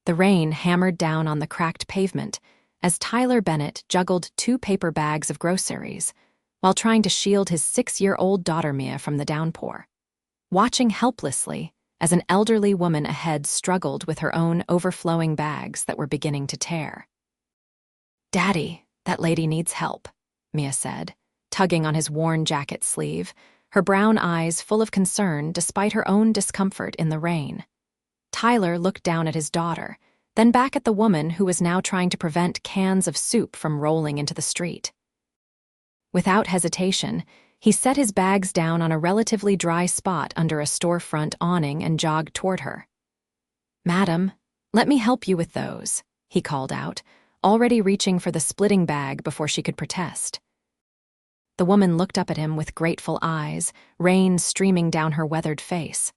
The rain hammered down on the cracked pavement as Tyler Bennett juggled 2 paper bags of groceries while trying to shield his 6-year-old daughter Mia from the downpour, watching helplessly as an elderly woman ahead struggled with her own overflowing bags that were beginning to tear. "Daddy, that lady needs help," Mia said, tugging on his worn jacket sleeve, her brown eyes full of concern despite her own discomfort in the rain. Tyler looked down at his daughter, then back at the woman who was now trying to prevent cans of soup from rolling into the street. Without hesitation, he set his bags down on a relatively dry spot under a storefront awning and jogged toward her. "Madam, let me help you with those," he called out, already reaching for the splitting bag before she could protest. The woman looked up at him with grateful eyes, rain streaming down her weathered face.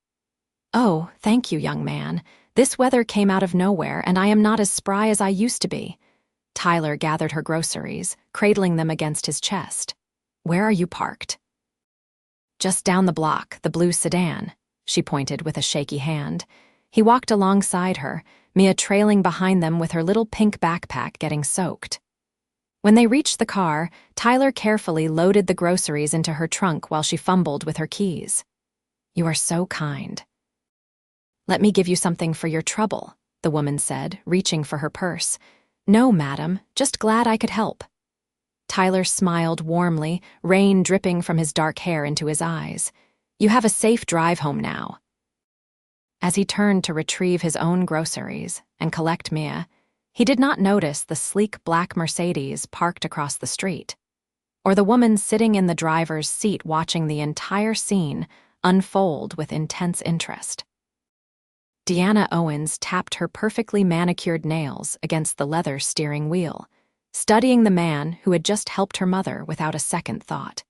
"Oh, thank you, young man. This weather came out of nowhere, and I am not as spry as I used to be." Tyler gathered her groceries, cradling them against his chest. "Where are you parked?" "Just down the block, the blue sedan," she pointed with a shaky hand. He walked alongside her, Mia trailing behind them with her little pink backpack getting soaked. When they reached the car, Tyler carefully loaded the groceries into her trunk while she fumbled with her keys. "You are so kind." "Let me give you something for your trouble," the woman said, reaching for her purse. "No, madam, just glad I could help." Tyler smiled warmly, rain dripping from his dark hair into his eyes. "You have a safe drive home now." As he turned to retrieve his own groceries and collect Mia, he did not notice the sleek black Mercedes parked across the street, or the woman sitting in the driver's seat watching the entire scene unfold with intense interest. Deanna Owens tapped her perfectly manicured nails against the leather steering wheel, studying the man who had just helped her mother without a second thought.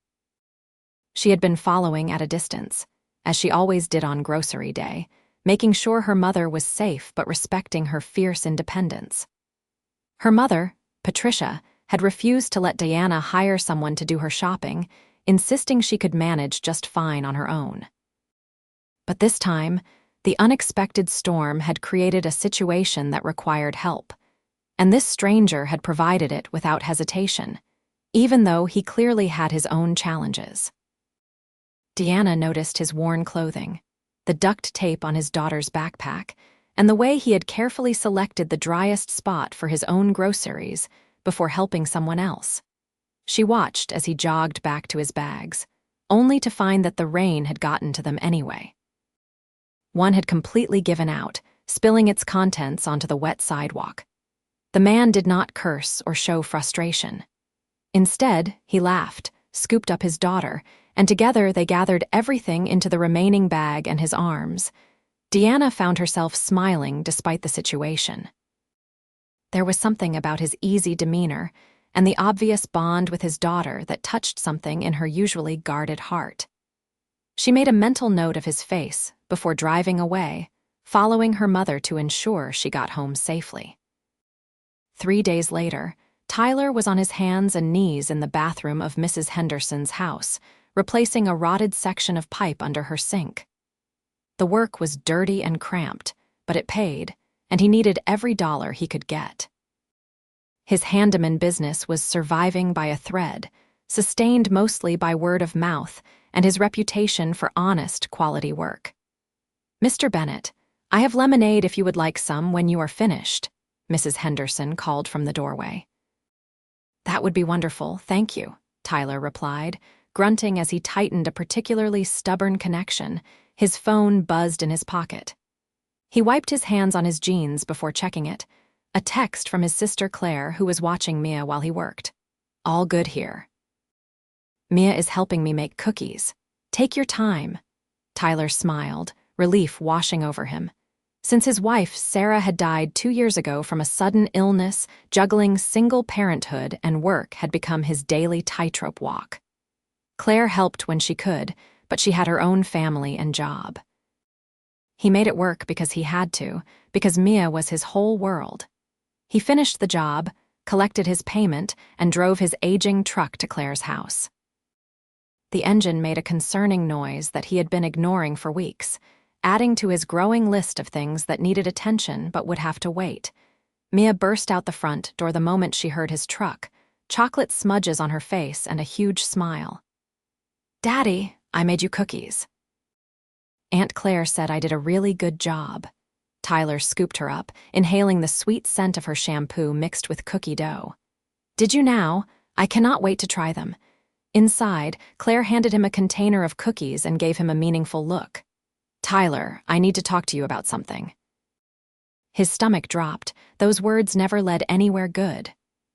She had been following at a distance, as she always did on grocery day, making sure her mother was safe but respecting her fierce independence. Her mother, Patricia, had refused to let Diana hire someone to do her shopping, insisting she could manage just fine on her own. But this time, the unexpected storm had created a situation that required help, and this stranger had provided it without hesitation, even though he clearly had his own challenges. Deanna noticed his worn clothing, the duct tape on his daughter's backpack, and the way he had carefully selected the driest spot for his own groceries before helping someone else. She watched as he jogged back to his bags, only to find that the rain had gotten to them anyway. One had completely given out, spilling its contents onto the wet sidewalk. The man did not curse or show frustration. Instead, he laughed, scooped up his daughter, and together they gathered everything into the remaining bag and his arms. Deanna found herself smiling despite the situation. There was something about his easy demeanor and the obvious bond with his daughter that touched something in her usually guarded heart. She made a mental note of his face before driving away, following her mother to ensure she got home safely. 3 days later, Tyler was on his hands and knees in the bathroom of Mrs. Henderson's house, replacing a rotted section of pipe under her sink. The work was dirty and cramped, but it paid, and he needed every dollar he could get. His handyman business was surviving by a thread, sustained mostly by word of mouth and his reputation for honest, quality work. "Mr. Bennett, I have lemonade if you would like some when you are finished," Mrs. Henderson called from the doorway. "That would be wonderful, thank you," Tyler replied, grunting as he tightened a particularly stubborn connection. His phone buzzed in his pocket. He wiped his hands on his jeans before checking it. A text from his sister Claire, who was watching Mia while he worked. "All good here. Mia is helping me make cookies. Take your time." Tyler smiled, relief washing over him. Since his wife, Sarah, had died 2 years ago from a sudden illness, juggling single parenthood and work had become his daily tightrope walk. Claire helped when she could, but she had her own family and job. He made it work because he had to, because Mia was his whole world. He finished the job, collected his payment, and drove his aging truck to Claire's house. The engine made a concerning noise that he had been ignoring for weeks, adding to his growing list of things that needed attention but would have to wait. Mia burst out the front door the moment she heard his truck, chocolate smudges on her face and a huge smile. "Daddy, I made you cookies." "Aunt Claire said I did a really good job." Tyler scooped her up, inhaling the sweet scent of her shampoo mixed with cookie dough. "Did you now? I cannot wait to try them." Inside, Claire handed him a container of cookies and gave him a meaningful look. "Tyler, I need to talk to you about something." His stomach dropped. Those words never led anywhere good.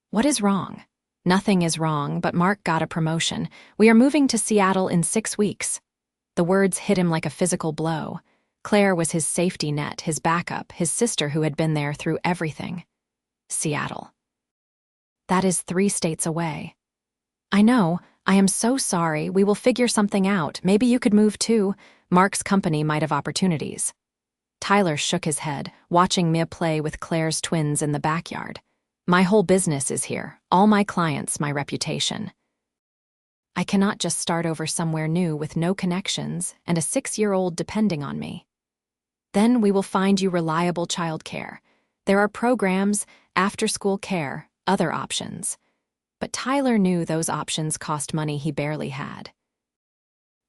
What is wrong? Nothing is wrong, but Mark got a promotion. We are moving to Seattle in 6 weeks. The words hit him like a physical blow. Claire was his safety net, his backup, his sister who had been there through everything. Seattle. That is 3 states away. "I know. I am so sorry. We will figure something out. Maybe you could move too. Mark's company might have opportunities." Tyler shook his head, watching Mia play with Claire's twins in the backyard. "My whole business is here. All my clients, my reputation. I cannot just start over somewhere new with no connections and a 6-year-old depending on me." "Then we will find you reliable childcare. There are programs, after-school care, other options." But Tyler knew those options cost money he barely had.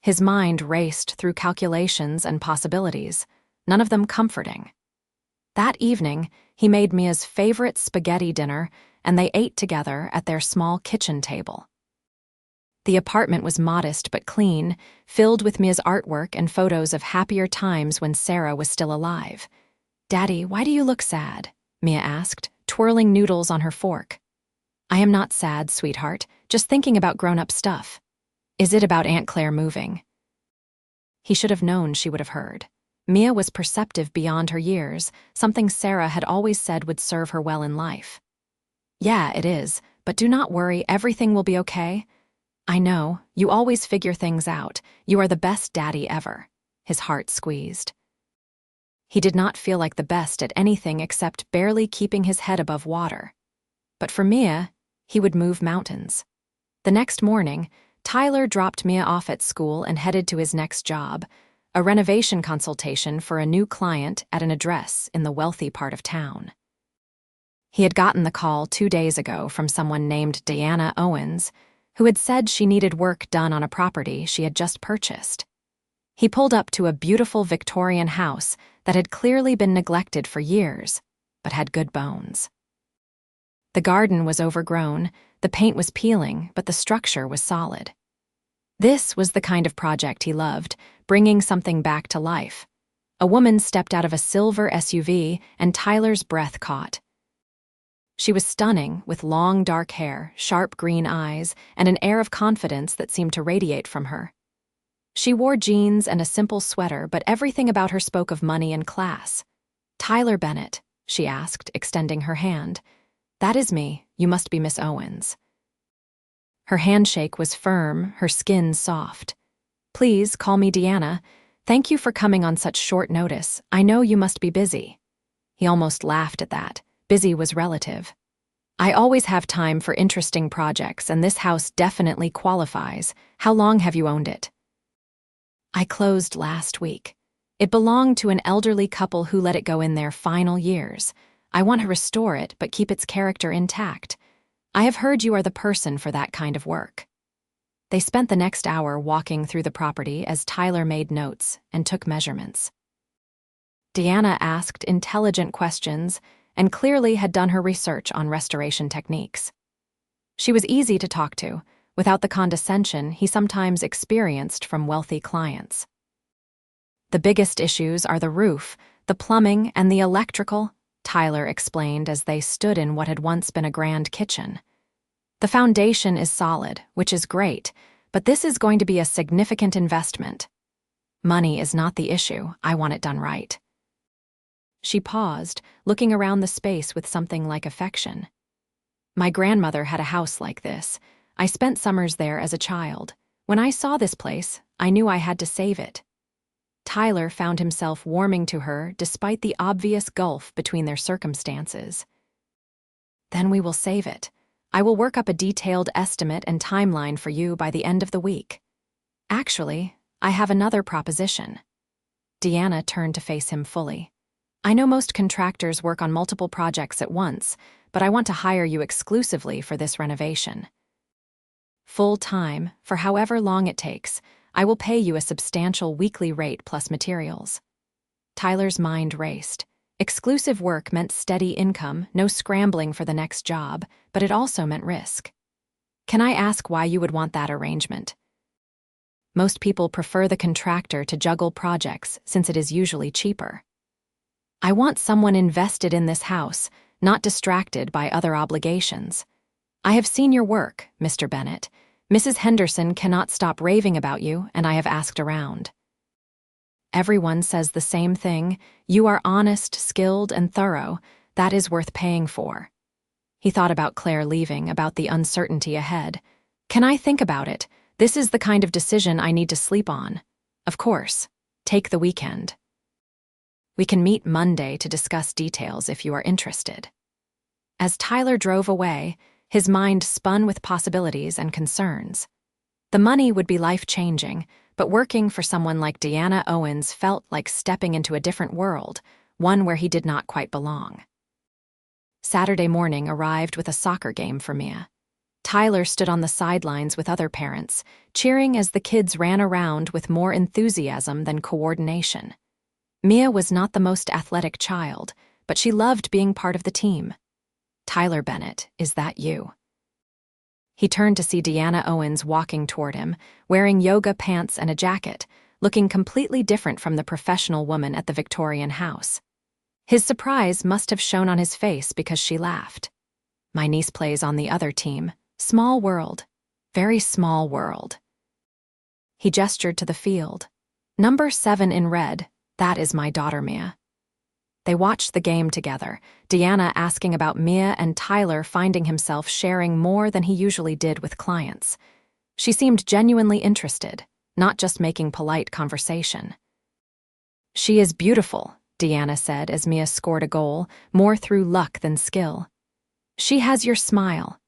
His mind raced through calculations and possibilities, none of them comforting. That evening, he made Mia's favorite spaghetti dinner, and they ate together at their small kitchen table. The apartment was modest but clean, filled with Mia's artwork and photos of happier times when Sarah was still alive. "Daddy, why do you look sad?" Mia asked, twirling noodles on her fork. "I am not sad, sweetheart, just thinking about grown-up stuff." "Is it about Aunt Claire moving?" He should have known she would have heard. Mia was perceptive beyond her years, something Sarah had always said would serve her well in life. "Yeah, it is, but do not worry, everything will be okay." "I know, you always figure things out. You are the best daddy ever." His heart squeezed. He did not feel like the best at anything except barely keeping his head above water. But for Mia, he would move mountains. The next morning, Tyler dropped Mia off at school and headed to his next job, a renovation consultation for a new client at an address in the wealthy part of town. He had gotten the call 2 days ago from someone named Diana Owens, who had said she needed work done on a property she had just purchased. He pulled up to a beautiful Victorian house that had clearly been neglected for years, but had good bones. The garden was overgrown, the paint was peeling, but the structure was solid. This was the kind of project he loved, bringing something back to life. A woman stepped out of a silver SUV, and Tyler's breath caught. She was stunning, with long dark hair, sharp green eyes, and an air of confidence that seemed to radiate from her. She wore jeans and a simple sweater, but everything about her spoke of money and class. "Tyler Bennett," she asked, extending her hand. "That is me. You must be Miss Owens." Her handshake was firm, her skin soft. "Please call me Deanna. Thank you for coming on such short notice. I know you must be busy." He almost laughed at that. Busy was relative. "I always have time for interesting projects, and this house definitely qualifies. How long have you owned it?" "I closed last week. It belonged to an elderly couple who let it go in their final years. I want to restore it, but keep its character intact. I have heard you are the person for that kind of work." They spent the next hour walking through the property as Tyler made notes and took measurements. Deanna asked intelligent questions and clearly had done her research on restoration techniques. She was easy to talk to, without the condescension he sometimes experienced from wealthy clients. "The biggest issues are the roof, the plumbing, and the electrical," Tyler explained as they stood in what had once been a grand kitchen. "The foundation is solid, which is great, but this is going to be a significant investment. Money is not the issue. I want it done right." She paused, looking around the space with something like affection. "My grandmother had a house like this. I spent summers there as a child. When I saw this place, I knew I had to save it." Tyler found himself warming to her despite the obvious gulf between their circumstances. "Then we will save it. I will work up a detailed estimate and timeline for you by the end of the week. Actually, I have another proposition." Deanna turned to face him fully. I know most contractors work on multiple projects at once, but I want to hire you exclusively for this renovation. Full time, for however long it takes, I will pay you a substantial weekly rate plus materials. Tyler's mind raced. Exclusive work meant steady income, no scrambling for the next job, but it also meant risk. Can I ask why you would want that arrangement? Most people prefer the contractor to juggle projects since it is usually cheaper. I want someone invested in this house, not distracted by other obligations. I have seen your work, Mr. Bennett. Mrs. Henderson cannot stop raving about you, and I have asked around. Everyone says the same thing. You are honest, skilled, and thorough. That is worth paying for. He thought about Claire leaving, about the uncertainty ahead. Can I think about it? This is the kind of decision I need to sleep on. Of course. Take the weekend. We can meet Monday to discuss details if you are interested. As Tyler drove away, his mind spun with possibilities and concerns. The money would be life-changing, but working for someone like Deanna Owens felt like stepping into a different world, one where he did not quite belong. Saturday morning arrived with a soccer game for Mia. Tyler stood on the sidelines with other parents, cheering as the kids ran around with more enthusiasm than coordination. Mia was not the most athletic child, but she loved being part of the team. Tyler Bennett, is that you? He turned to see Deanna Owens walking toward him, wearing yoga pants and a jacket, looking completely different from the professional woman at the Victorian house. His surprise must have shown on his face because she laughed. My niece plays on the other team. Small world. Very small world. He gestured to the field. Number 7 in red. That is my daughter, Mia. They watched the game together, Deanna asking about Mia and Tyler finding himself sharing more than he usually did with clients. She seemed genuinely interested, not just making polite conversation. She is beautiful, Deanna said as Mia scored a goal, more through luck than skill. She has your smile.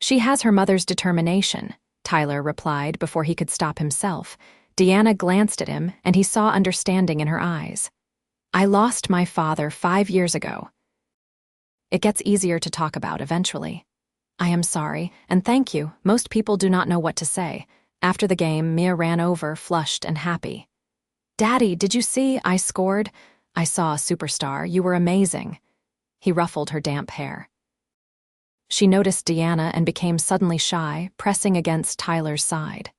She has her mother's determination, Tyler replied before he could stop himself. Deanna glanced at him, and he saw understanding in her eyes. I lost my father 5 years ago. It gets easier to talk about eventually. I am sorry, and thank you. Most people do not know what to say. After the game, Mia ran over, flushed and happy. Daddy, did you see? I scored. I saw a superstar. You were amazing. He ruffled her damp hair. She noticed Deanna and became suddenly shy, pressing against Tyler's side.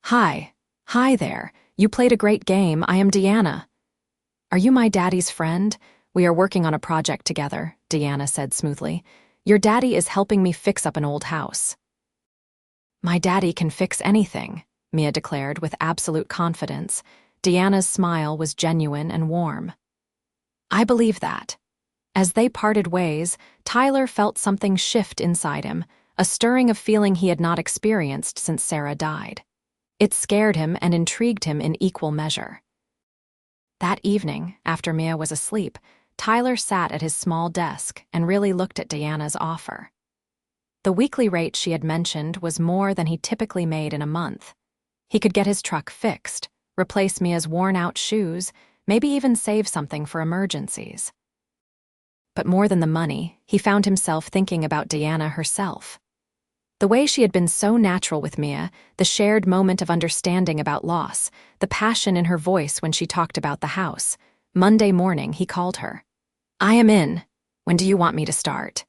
Hi. Hi there. You played a great game. I am Deanna. Are you my daddy's friend? We are working on a project together, Deanna said smoothly. Your daddy is helping me fix up an old house. My daddy can fix anything, Mia declared with absolute confidence. Deanna's smile was genuine and warm. I believe that. As they parted ways, Tyler felt something shift inside him, a stirring of feeling he had not experienced since Sarah died. It scared him and intrigued him in equal measure. That evening, after Mia was asleep, Tyler sat at his small desk and really looked at Deanna's offer. The weekly rate she had mentioned was more than he typically made in a month. He could get his truck fixed, replace Mia's worn-out shoes, maybe even save something for emergencies. But more than the money, he found himself thinking about Deanna herself. The way she had been so natural with Mia, the shared moment of understanding about loss, the passion in her voice when she talked about the house. Monday morning, he called her. I am in. When do you want me to start?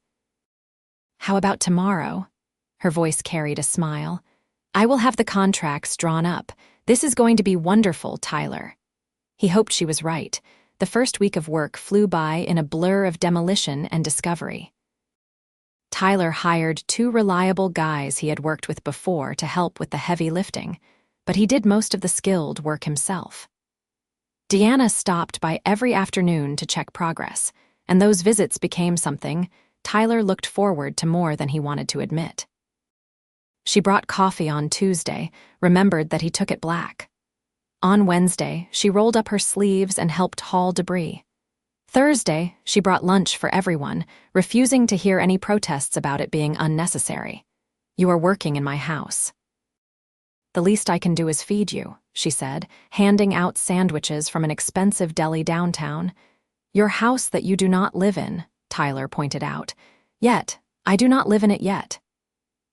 How about tomorrow? Her voice carried a smile. I will have the contracts drawn up. This is going to be wonderful, Tyler. He hoped she was right. The first week of work flew by in a blur of demolition and discovery. Tyler hired 2 reliable guys he had worked with before to help with the heavy lifting, but he did most of the skilled work himself. Deanna stopped by every afternoon to check progress, and those visits became something Tyler looked forward to more than he wanted to admit. She brought coffee on Tuesday, remembered that he took it black. On Wednesday, she rolled up her sleeves and helped haul debris. Thursday, she brought lunch for everyone, refusing to hear any protests about it being unnecessary. You are working in my house. The least I can do is feed you, she said, handing out sandwiches from an expensive deli downtown. Your house that you do not live in, Tyler pointed out. Yet, I do not live in it yet.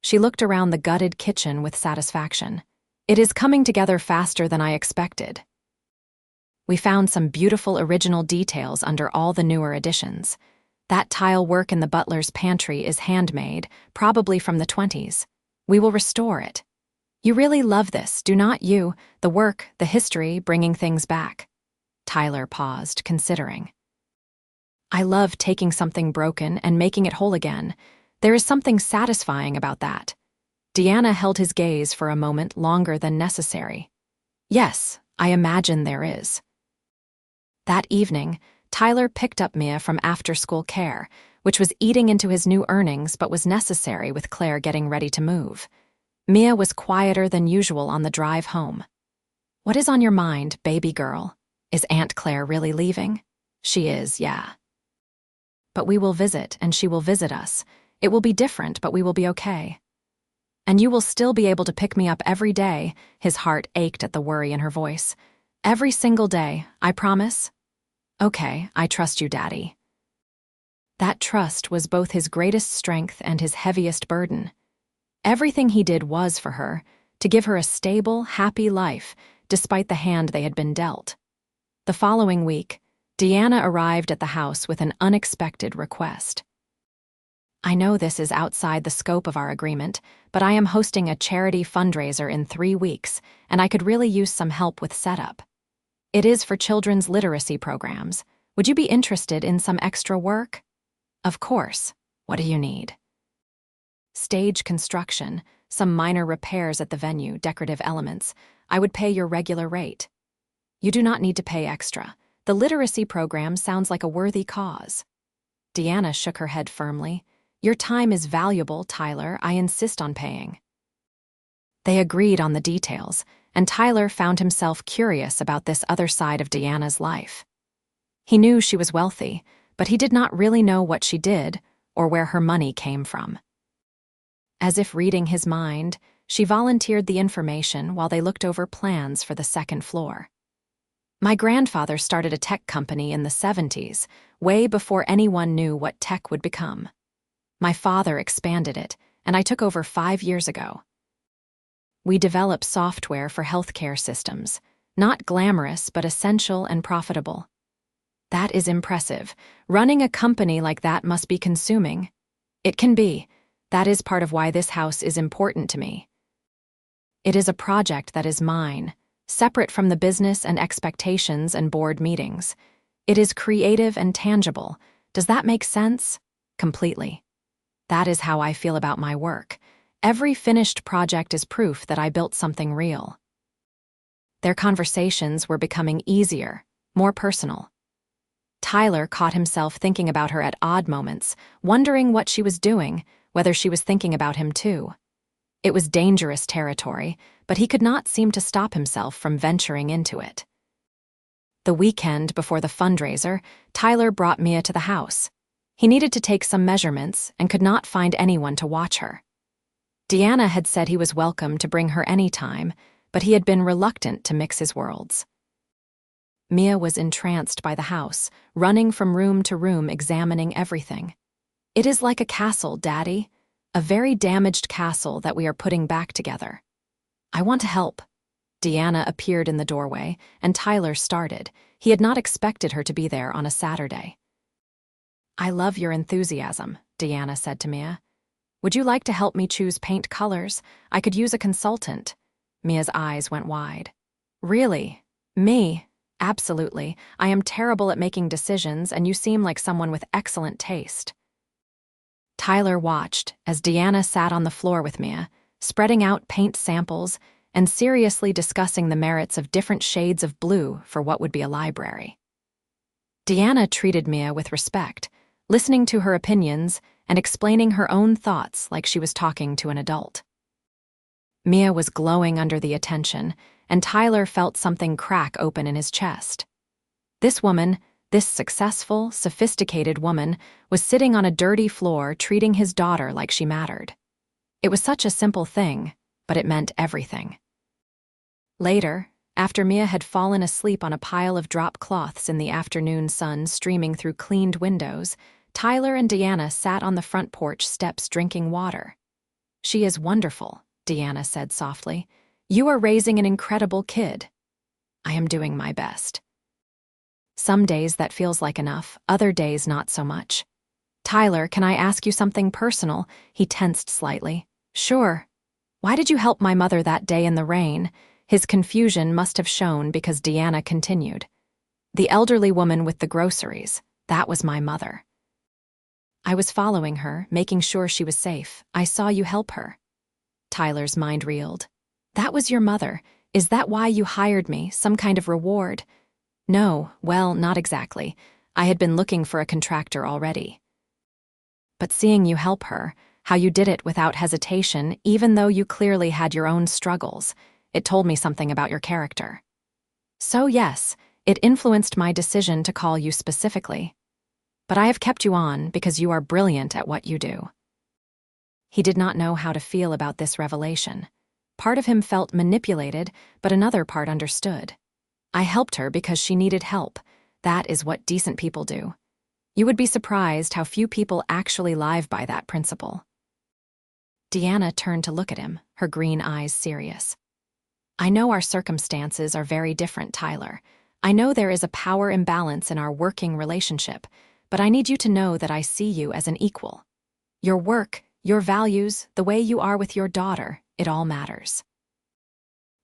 She looked around the gutted kitchen with satisfaction. It is coming together faster than I expected. We found some beautiful original details under all the newer additions. That tile work in the butler's pantry is handmade, probably from the 20s. We will restore it. You really love this, do not you? The work, the history, bringing things back. Tyler paused, considering. I love taking something broken and making it whole again. There is something satisfying about that. Deanna held his gaze for a moment longer than necessary. Yes, I imagine there is. That evening, Tyler picked up Mia from after-school care, which was eating into his new earnings but was necessary with Claire getting ready to move. Mia was quieter than usual on the drive home. What is on your mind, baby girl? Is Aunt Claire really leaving? She is, yeah. But we will visit, and she will visit us. It will be different, but we will be okay. And you will still be able to pick me up every day. His heart ached at the worry in her voice. Every single day, I promise? Okay, I trust you, Daddy. That trust was both his greatest strength and his heaviest burden. Everything he did was for her, to give her a stable, happy life, despite the hand they had been dealt. The following week, Deanna arrived at the house with an unexpected request. I know this is outside the scope of our agreement, but I am hosting a charity fundraiser in 3 weeks, and I could really use some help with setup. It is for children's literacy programs. Would you be interested in some extra work? Of course. What do you need? Stage construction, some minor repairs at the venue, decorative elements. I would pay your regular rate. You do not need to pay extra. The literacy program sounds like a worthy cause. Deanna shook her head firmly. Your time is valuable, Tyler. I insist on paying. They agreed on the details, and Tyler found himself curious about this other side of Deanna's life. He knew she was wealthy, but he did not really know what she did or where her money came from. As if reading his mind, she volunteered the information while they looked over plans for the second floor. My grandfather started a tech company in the 70s, way before anyone knew what tech would become. My father expanded it, and I took over 5 years ago. We develop software for healthcare systems, not glamorous but essential and profitable. That is impressive. Running a company like that must be consuming. It can be. That is part of why this house is important to me. It is a project that is mine, separate from the business and expectations and board meetings. It is creative and tangible. Does that make sense? Completely. That is how I feel about my work. Every finished project is proof that I built something real. Their conversations were becoming easier, more personal. Tyler caught himself thinking about her at odd moments, wondering what she was doing, whether she was thinking about him too. It was dangerous territory, but he could not seem to stop himself from venturing into it. The weekend before the fundraiser, Tyler brought Mia to the house. He needed to take some measurements and could not find anyone to watch her. Deanna had said he was welcome to bring her any time, but he had been reluctant to mix his worlds. Mia was entranced by the house, running from room to room examining everything. It is like a castle, Daddy. A very damaged castle that we are putting back together. I want to help. Deanna appeared in the doorway, and Tyler started. He had not expected her to be there on a Saturday. I love your enthusiasm, Deanna said to Mia. Would you like to help me choose paint colors? I could use a consultant. Mia's eyes went wide. Really? Me? Absolutely. I am terrible at making decisions, and you seem like someone with excellent taste. Tyler watched as Deanna sat on the floor with Mia, spreading out paint samples and seriously discussing the merits of different shades of blue for what would be a library. Deanna treated Mia with respect, listening to her opinions and explaining her own thoughts like she was talking to an adult. Mia was glowing under the attention, and Tyler felt something crack open in his chest. This woman, this successful, sophisticated woman, was sitting on a dirty floor treating his daughter like she mattered. It was such a simple thing, but it meant everything. Later, after Mia had fallen asleep on a pile of drop cloths in the afternoon sun streaming through cleaned windows, Tyler and Deanna sat on the front porch steps drinking water. "She is wonderful," Deanna said softly. "You are raising an incredible kid." "I am doing my best." Some days that feels like enough, other days not so much. "Tyler, can I ask you something personal?" He tensed slightly. "Sure." "Why did you help my mother that day in the rain?" His confusion must have shown because Deanna continued. "The elderly woman with the groceries. That was my mother. I was following her, making sure she was safe. I saw you help her." Tyler's mind reeled. "That was your mother. Is that why you hired me, some kind of reward?" "No, well, not exactly. I had been looking for a contractor already. But seeing you help her, how you did it without hesitation, even though you clearly had your own struggles, it told me something about your character. So yes, it influenced my decision to call you specifically. But I have kept you on because you are brilliant at what you do." He did not know how to feel about this revelation. Part of him felt manipulated, but another part understood. "I helped her because she needed help. That is what decent people do. You would be surprised how few people actually live by that principle." Deanna turned to look at him, her green eyes serious. "I know our circumstances are very different, Tyler. I know there is a power imbalance in our working relationship, but I need you to know that I see you as an equal. Your work, your values, the way you are with your daughter, it all matters."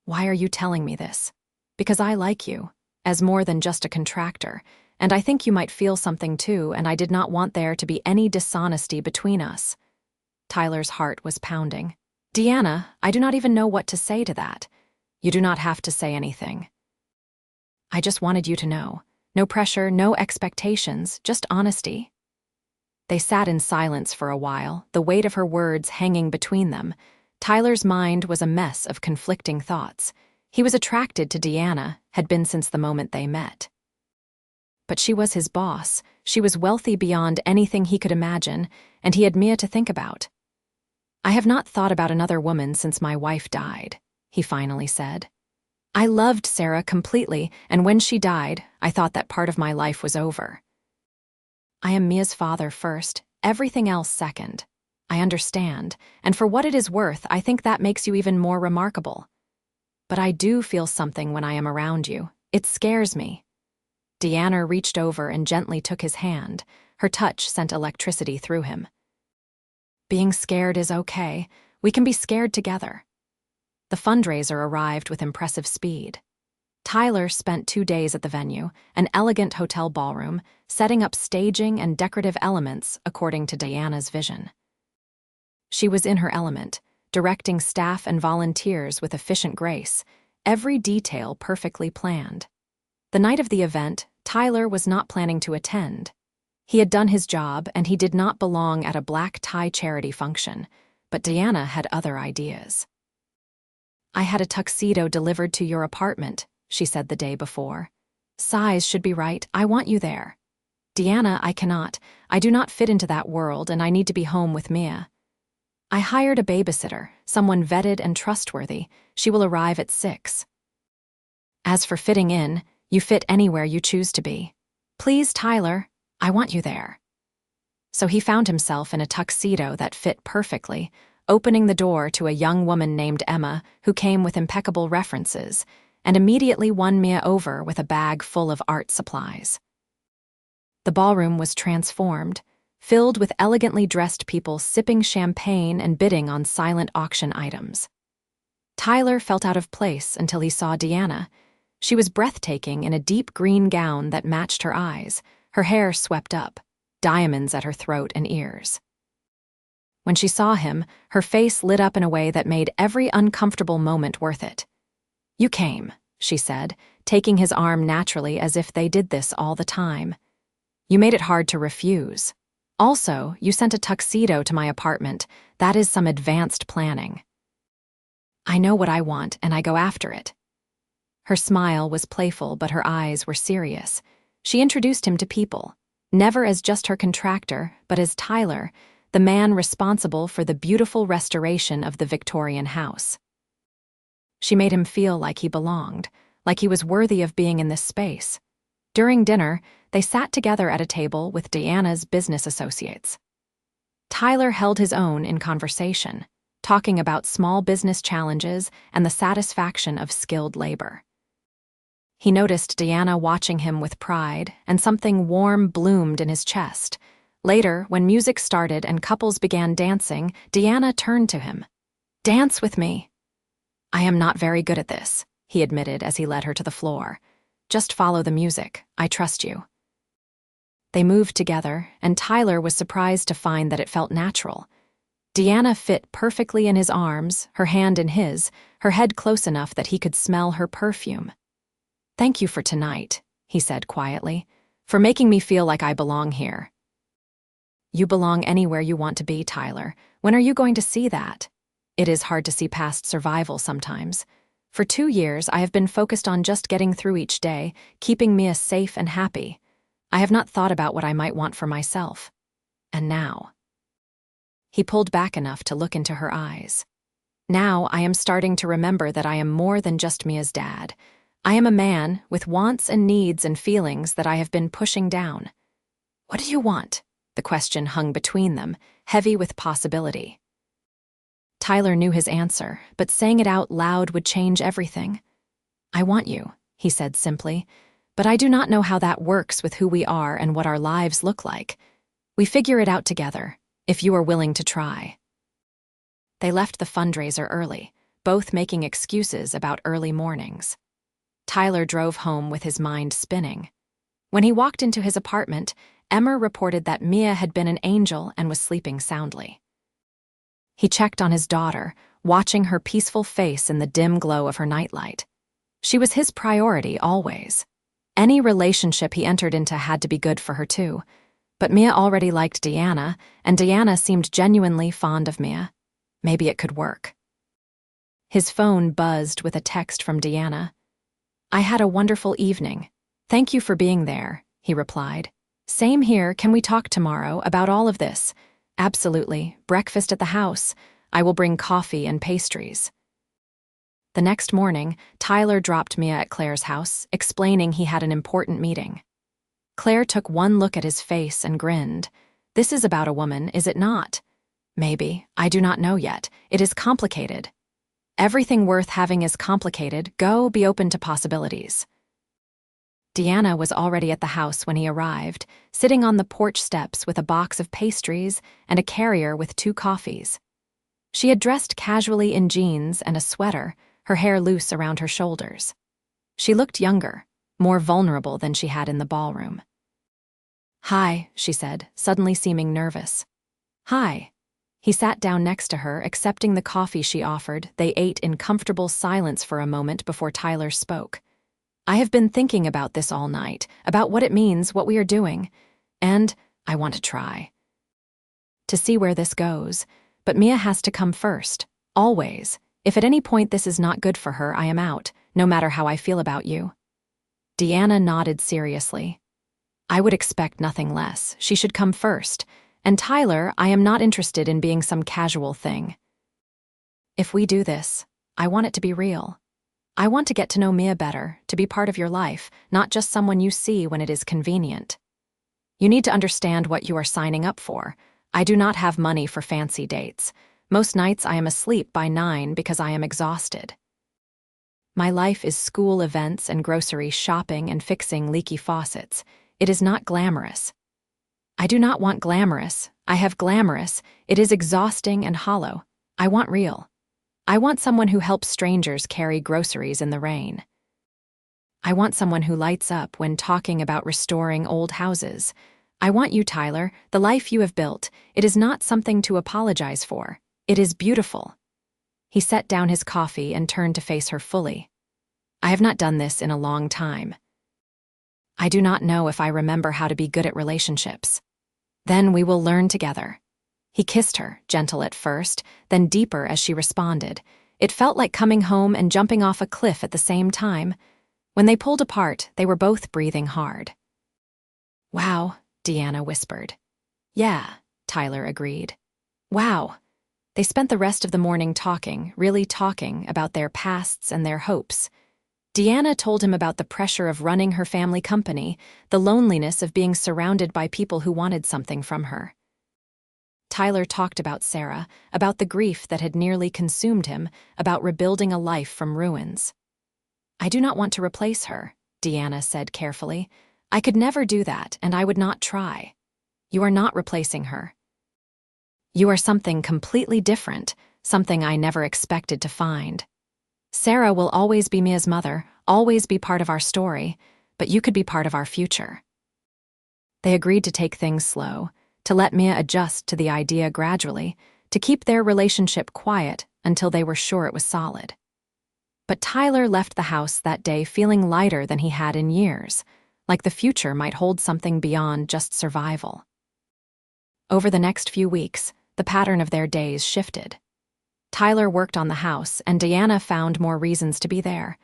"Why are you telling me this?" "Because I like you, as more than just a contractor, and I think you might feel something too, and I did not want there to be any dishonesty between us." Tyler's heart was pounding. "Deanna, I do not even know what to say to that." "You do not have to say anything. I just wanted you to know. No pressure, no expectations, just honesty." They sat in silence for a while, the weight of her words hanging between them. Tyler's mind was a mess of conflicting thoughts. He was attracted to Deanna, had been since the moment they met. But she was his boss, she was wealthy beyond anything he could imagine, and he had Mia to think about. "I have not thought about another woman since my wife died," he finally said. "I loved Sarah completely, and when she died, I thought that part of my life was over. I am Mia's father first, everything else second. I understand, and for what it is worth, I think that makes you even more remarkable. But I do feel something when I am around you. It scares me." Deanna reached over and gently took his hand. Her touch sent electricity through him. "Being scared is okay. We can be scared together." The fundraiser arrived with impressive speed. Tyler spent 2 days at the venue, an elegant hotel ballroom, setting up staging and decorative elements according to Deanna's vision. She was in her element, directing staff and volunteers with efficient grace, every detail perfectly planned. The night of the event, Tyler was not planning to attend. He had done his job, and he did not belong at a black tie charity function, but Deanna had other ideas. "I had a tuxedo delivered to your apartment," she said the day before. "Size should be right. I want you there." "Deanna, I cannot. I do not fit into that world, and I need to be home with Mia." "I hired a babysitter, someone vetted and trustworthy. She will arrive at 6. As for fitting in, you fit anywhere you choose to be. Please, Tyler, I want you there." So he found himself in a tuxedo that fit perfectly, opening the door to a young woman named Emma who came with impeccable references, and immediately won Mia over with a bag full of art supplies. The ballroom was transformed, filled with elegantly dressed people sipping champagne and bidding on silent auction items. Tyler felt out of place until he saw Deanna. She was breathtaking in a deep green gown that matched her eyes, her hair swept up, diamonds at her throat and ears. When she saw him, her face lit up in a way that made every uncomfortable moment worth it. "You came," she said, taking his arm naturally as if they did this all the time. "You made it hard to refuse. Also, you sent a tuxedo to my apartment. That is some advanced planning." "I know what I want, and I go after it." Her smile was playful, but her eyes were serious. She introduced him to people, never as just her contractor, but as Tyler, the man responsible for the beautiful restoration of the Victorian house. She made him feel like he belonged, like he was worthy of being in this space. During dinner, they sat together at a table with Deanna's business associates. Tyler held his own in conversation, talking about small business challenges and the satisfaction of skilled labor. He noticed Deanna watching him with pride, and something warm bloomed in his chest. Later, when music started and couples began dancing, Deanna turned to him. "Dance with me." "I am not very good at this," he admitted as he led her to the floor. "Just follow the music. I trust you." They moved together, and Tyler was surprised to find that it felt natural. Deanna fit perfectly in his arms, her hand in his, her head close enough that he could smell her perfume. "Thank you for tonight," he said quietly, "for making me feel like I belong here." "You belong anywhere you want to be, Tyler. When are you going to see that? It is hard to see past survival sometimes. For 2 years, I have been focused on just getting through each day, keeping Mia safe and happy. I have not thought about what I might want for myself. And now—" He pulled back enough to look into her eyes. "Now I am starting to remember that I am more than just Mia's dad. I am a man with wants and needs and feelings that I have been pushing down." "What do you want?" The question hung between them, heavy with possibility. Tyler knew his answer, but saying it out loud would change everything. "I want you," he said simply, "but I do not know how that works with who we are and what our lives look like. We figure it out together, if you are willing to try." They left the fundraiser early, both making excuses about early mornings. Tyler drove home with his mind spinning. When he walked into his apartment, Emma reported that Mia had been an angel and was sleeping soundly. He checked on his daughter, watching her peaceful face in the dim glow of her nightlight. She was his priority always. Any relationship he entered into had to be good for her too. But Mia already liked Deanna, and Deanna seemed genuinely fond of Mia. Maybe it could work. His phone buzzed with a text from Deanna. "I had a wonderful evening. Thank you for being there," he replied. "Same here. Can we talk tomorrow about all of this?" "Absolutely. Breakfast at the house. I will bring coffee and pastries." The next morning, Tyler dropped Mia at Claire's house, explaining he had an important meeting. Claire took one look at his face and grinned. "This is about a woman, is it not?" "Maybe. I do not know yet. It is complicated." "Everything worth having is complicated. Go, be open to possibilities." Deanna was already at the house when he arrived, sitting on the porch steps with a box of pastries and a carrier with 2 coffees. She had dressed casually in jeans and a sweater, her hair loose around her shoulders. She looked younger, more vulnerable than she had in the ballroom. "Hi," she said, suddenly seeming nervous. "Hi." He sat down next to her, accepting the coffee she offered. They ate in comfortable silence for a moment before Tyler spoke. "I have been thinking about this all night, about what it means, what we are doing, and I want to try to see where this goes. But Mia has to come first, always. If at any point this is not good for her, I am out, no matter how I feel about you." Deanna nodded seriously. "I would expect nothing less. She should come first. And Tyler, I am not interested in being some casual thing. If we do this, I want it to be real. I want to get to know Mia better, to be part of your life, not just someone you see when it is convenient. You need to understand what you are signing up for. I do not have money for fancy dates. Most nights I am asleep by 9 because I am exhausted. My life is school events and grocery shopping and fixing leaky faucets. It is not glamorous. I do not want glamorous. I have glamorous. It is exhausting and hollow. I want real. I want someone who helps strangers carry groceries in the rain. I want someone who lights up when talking about restoring old houses. I want you, Tyler, the life you have built. It is not something to apologize for. It is beautiful." He set down his coffee and turned to face her fully. "I have not done this in a long time. I do not know if I remember how to be good at relationships. Then we will learn together." He kissed her, gentle at first, then deeper as she responded. It felt like coming home and jumping off a cliff at the same time. When they pulled apart, they were both breathing hard. "Wow," Deanna whispered. "Yeah," Tyler agreed. "Wow. They spent the rest of the morning talking, really talking, about their pasts and their hopes. Deanna told him about the pressure of running her family company, the loneliness of being surrounded by people who wanted something from her. Tyler talked about Sarah, about the grief that had nearly consumed him, about rebuilding a life from ruins. "I do not want to replace her," Deanna said carefully. "I could never do that, and I would not try." "You are not replacing her. You are something completely different, something I never expected to find. Sarah will always be Mia's mother, always be part of our story, but you could be part of our future." They agreed to take things slow, to let Mia adjust to the idea gradually, to keep their relationship quiet until they were sure it was solid. But Tyler left the house that day feeling lighter than he had in years, like the future might hold something beyond just survival. Over the next few weeks, the pattern of their days shifted. Tyler worked on the house, and Deanna found more reasons to be there.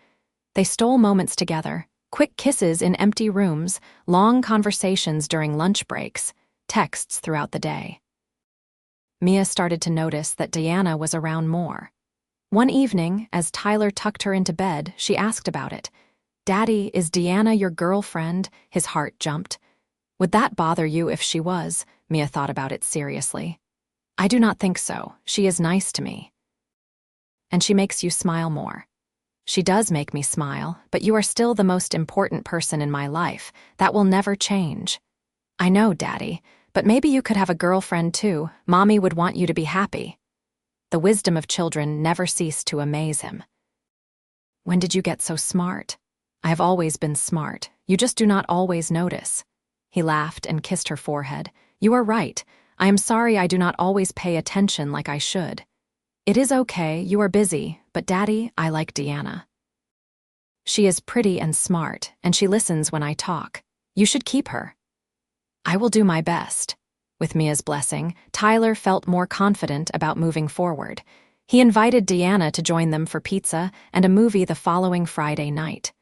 They stole moments together, quick kisses in empty rooms, long conversations during lunch breaks, texts throughout the day. Mia started to notice that Deanna was around more. One evening, as Tyler tucked her into bed, she asked about it. "Daddy, is Deanna your girlfriend?" His heart jumped. "Would that bother you if she was?" Mia thought about it seriously. "I do not think so. She is nice to me." "And she makes you smile more." "She does make me smile, but you are still the most important person in my life. That will never change." "I know, Daddy, but maybe you could have a girlfriend too. Mommy would want you to be happy." The wisdom of children never ceased to amaze him. "When did you get so smart?" "I have always been smart. You just do not always notice." He laughed and kissed her forehead. "You are right. I am sorry I do not always pay attention like I should." "It is okay, you are busy, but Daddy, I like Deanna. She is pretty and smart, and she listens when I talk. You should keep her." "I will do my best." With Mia's blessing, Tyler felt more confident about moving forward. He invited Deanna to join them for pizza and a movie the following Friday night.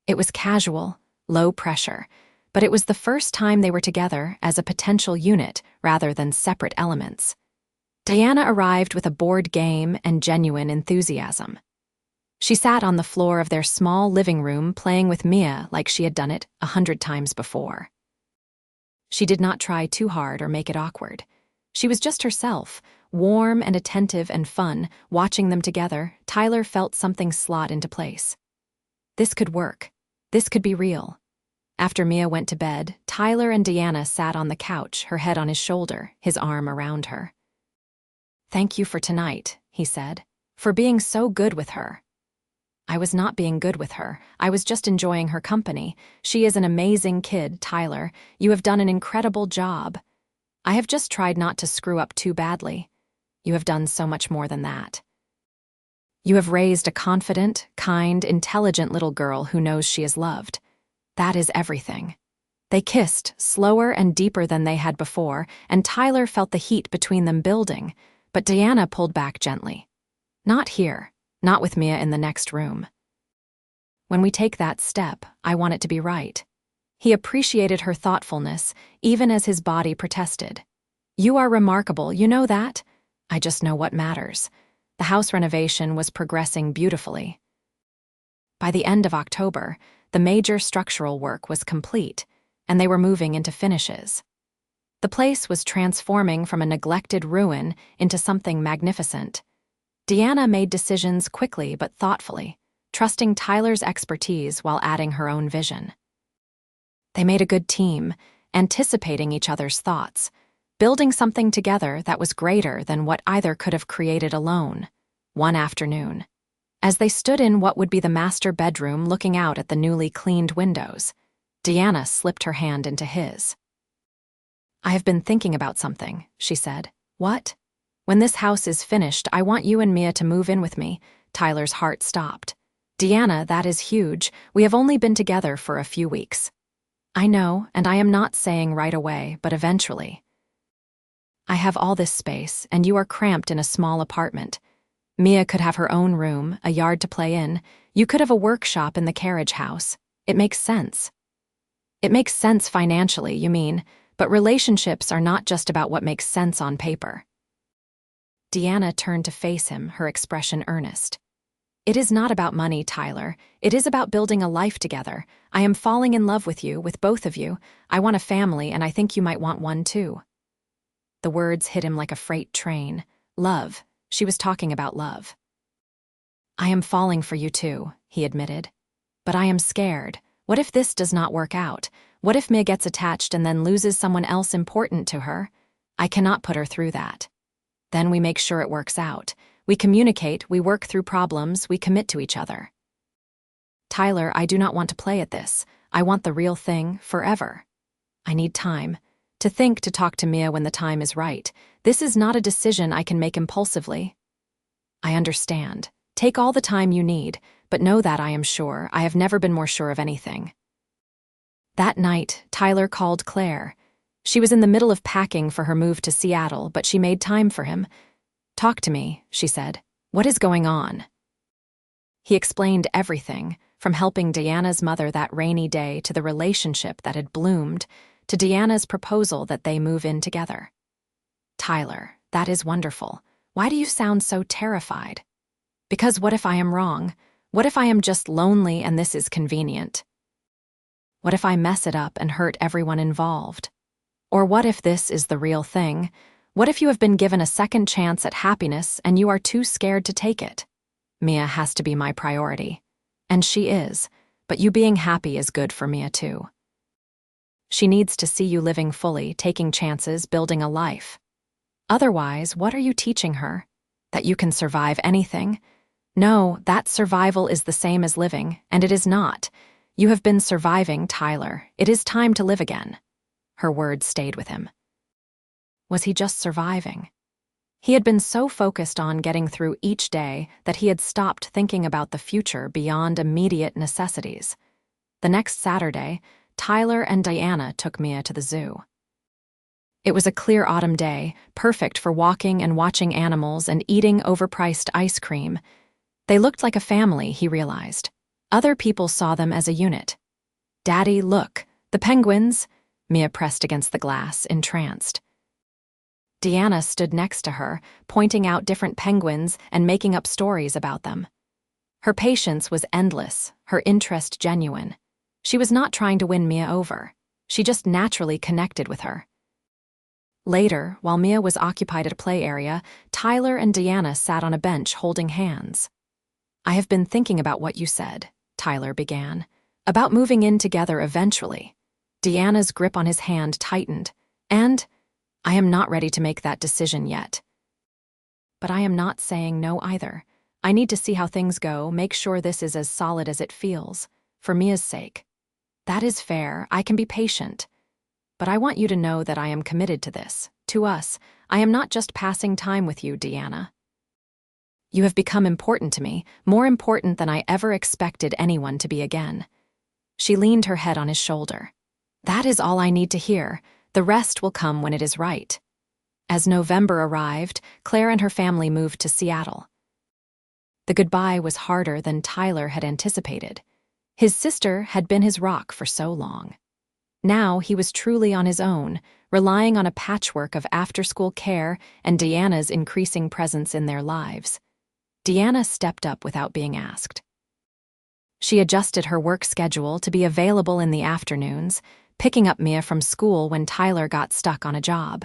It was casual, low pressure, but it was the first time they were together as a potential unit rather than separate elements. Deanna arrived with a board game and genuine enthusiasm. She sat on the floor of their small living room playing with Mia like she had done it 100 times before. She did not try too hard or make it awkward. She was just herself, warm and attentive and fun. Watching them together, Tyler felt something slot into place. This could work. This could be real. After Mia went to bed, Tyler and Deanna sat on the couch, her head on his shoulder, his arm around her. "Thank you for tonight," he said, "for being so good with her." "I was not being good with her. I was just enjoying her company. She is an amazing kid, Tyler. You have done an incredible job. I have just tried not to screw up too badly. You have done so much more than that. You have raised a confident, kind, intelligent little girl who knows she is loved. That is everything." They kissed, slower and deeper than they had before, and Tyler felt the heat between them building, but Deanna pulled back gently. "Not here. Not with Mia in the next room. When we take that step, I want it to be right." He appreciated her thoughtfulness, even as his body protested. "You are remarkable, you know that? I just know what matters." The house renovation was progressing beautifully. By the end of October, the major structural work was complete, and they were moving into finishes. The place was transforming from a neglected ruin into something magnificent. Deanna made decisions quickly but thoughtfully, trusting Tyler's expertise while adding her own vision. They made a good team, anticipating each other's thoughts, building something together that was greater than what either could have created alone. One afternoon, as they stood in what would be the master bedroom looking out at the newly cleaned windows, Deanna slipped her hand into his. "I have been thinking about something," she said. "What?" "When this house is finished, I want you and Mia to move in with me." Tyler's heart stopped. "Deanna, that is huge. We have only been together for a few weeks." "I know, and I am not saying right away, but eventually. I have all this space, and you are cramped in a small apartment. Mia could have her own room, a yard to play in. You could have a workshop in the carriage house. It makes sense." "It makes sense financially, you mean, but relationships are not just about what makes sense on paper." Deanna turned to face him, her expression earnest. It is not about money, Tyler. It is about building a life together. I am falling in love with you, with both of you. I want a family, and I think you might want one too. The words hit him like a freight train. Love. She was talking about love. I am falling for you too, he admitted. But I am scared. What if this does not work out? What if Mia gets attached and then loses someone else important to her? I cannot put her through that. Then we make sure it works out. We communicate, we work through problems, we commit to each other. Tyler, I do not want to play at this. I want the real thing, forever. I need time. To think, to talk to Mia when the time is right. This is not a decision I can make impulsively. I understand. Take all the time you need, but know that I am sure. I have never been more sure of anything. That night, Tyler called Claire. She was in the middle of packing for her move to Seattle, but she made time for him. Talk to me, she said. What is going on? He explained everything, from helping Deanna's mother that rainy day to the relationship that had bloomed, to Deanna's proposal that they move in together. Tyler, that is wonderful. Why do you sound so terrified? Because what if I am wrong? What if I am just lonely and this is convenient? What if I mess it up and hurt everyone involved? Or what if this is the real thing? What if you have been given a second chance at happiness and you are too scared to take it? Mia has to be my priority. And she is, but you being happy is good for Mia too. She needs to see you living fully, taking chances, building a life. Otherwise, what are you teaching her? That you can survive anything? No, that survival is the same as living, and it is not. You have been surviving, Tyler. It is time to live again. Her words stayed with him. Was he just surviving? He had been so focused on getting through each day that he had stopped thinking about the future beyond immediate necessities. The next Saturday, Tyler and Diana took Mia to the zoo. It was a clear autumn day, perfect for walking and watching animals and eating overpriced ice cream. They looked like a family, he realized. Other people saw them as a unit. Daddy, look, the penguins, Mia pressed against the glass, entranced. Deanna stood next to her, pointing out different penguins and making up stories about them. Her patience was endless, her interest genuine. She was not trying to win Mia over. She just naturally connected with her. Later, while Mia was occupied at a play area, Tyler and Deanna sat on a bench holding hands. I have been thinking about what you said, Tyler began. About moving in together eventually. Deanna's grip on his hand tightened. And I am not ready to make that decision yet. But I am not saying no either. I need to see how things go, make sure this is as solid as it feels, for Mia's sake. That is fair, I can be patient. But I want you to know that I am committed to this, to us. I am not just passing time with you, Deanna. You have become important to me, more important than I ever expected anyone to be again. She leaned her head on his shoulder. That is all I need to hear. The rest will come when it is right. As November arrived, Claire and her family moved to Seattle. The goodbye was harder than Tyler had anticipated. His sister had been his rock for so long. Now he was truly on his own, relying on a patchwork of after-school care and Deanna's increasing presence in their lives. Deanna stepped up without being asked. She adjusted her work schedule to be available in the afternoons, picking up Mia from school when Tyler got stuck on a job.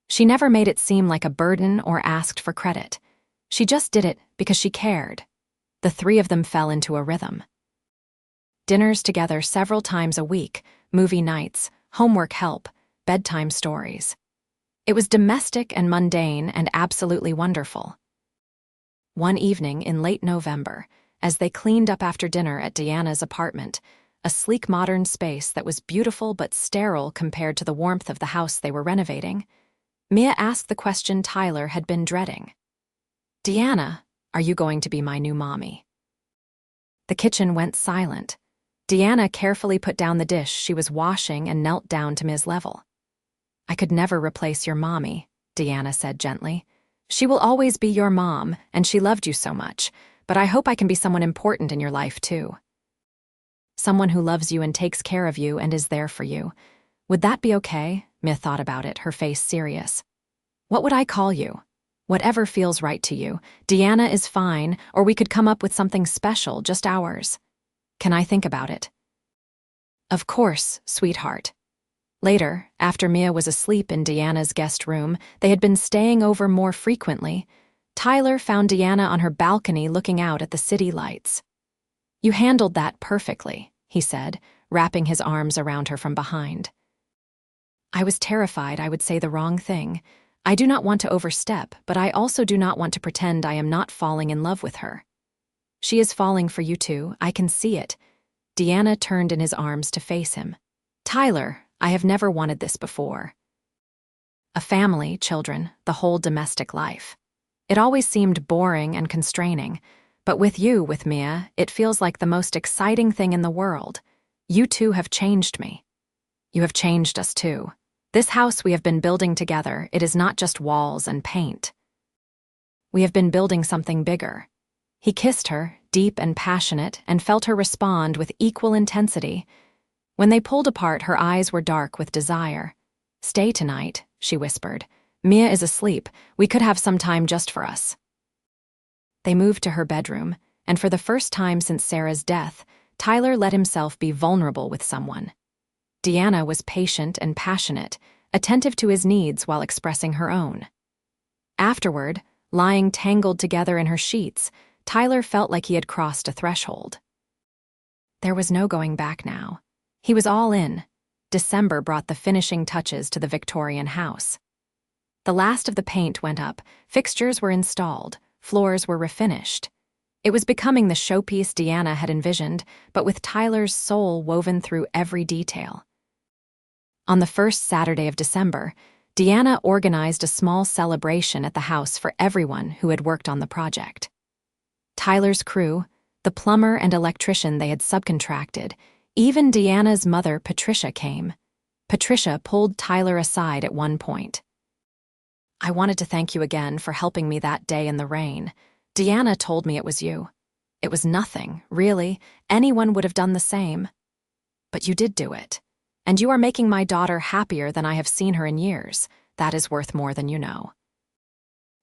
She never made it seem like a burden or asked for credit. She just did it because she cared. The three of them fell into a rhythm. Dinners together several times a week, movie nights, homework help, bedtime stories. It was domestic and mundane and absolutely wonderful. One evening in late November, as they cleaned up after dinner at Deanna's apartment, a sleek modern space that was beautiful but sterile compared to the warmth of the house they were renovating, Mia asked the question Tyler had been dreading. Deanna, are you going to be my new mommy? The kitchen went silent. Deanna carefully put down the dish she was washing and knelt down to Mia's level. I could never replace your mommy, Deanna said gently. She will always be your mom, and she loved you so much, but I hope I can be someone important in your life too. Someone who loves you and takes care of you and is there for you. Would that be okay? Mia thought about it, her face serious. What would I call you? Whatever feels right to you. Deanna is fine, or we could come up with something special, just ours. Can I think about it? Of course, sweetheart. Later, after Mia was asleep in Deanna's guest room, they had been staying over more frequently. Tyler found Deanna on her balcony looking out at the city lights. You handled that perfectly, he said, wrapping his arms around her from behind. I was terrified I would say the wrong thing. I do not want to overstep, but I also do not want to pretend I am not falling in love with her. She is falling for you too, I can see it. Deanna turned in his arms to face him. Tyler, I have never wanted this before. A family, children, the whole domestic life. It always seemed boring and constraining, but with you, with Mia, it feels like the most exciting thing in the world. You two have changed me. You have changed us too. This house we have been building together, it is not just walls and paint. We have been building something bigger. He kissed her, deep and passionate, and felt her respond with equal intensity. When they pulled apart, her eyes were dark with desire. Stay tonight, she whispered. Mia is asleep. We could have some time just for us. They moved to her bedroom, and for the first time since Sarah's death, Tyler let himself be vulnerable with someone. Deanna was patient and passionate, attentive to his needs while expressing her own. Afterward, lying tangled together in her sheets, Tyler felt like he had crossed a threshold. There was no going back now. He was all in. December brought the finishing touches to the Victorian house. The last of the paint went up, fixtures were installed, floors were refinished. It was becoming the showpiece Deanna had envisioned, but with Tyler's soul woven through every detail. On the first Saturday of December, Deanna organized a small celebration at the house for everyone who had worked on the project. Tyler's crew, the plumber and electrician they had subcontracted, even Deanna's mother, Patricia, came. Patricia pulled Tyler aside at one point. I wanted to thank you again for helping me that day in the rain. Deanna told me it was you. It was nothing, really. Anyone would have done the same. But you did do it. And you are making my daughter happier than I have seen her in years. That is worth more than you know.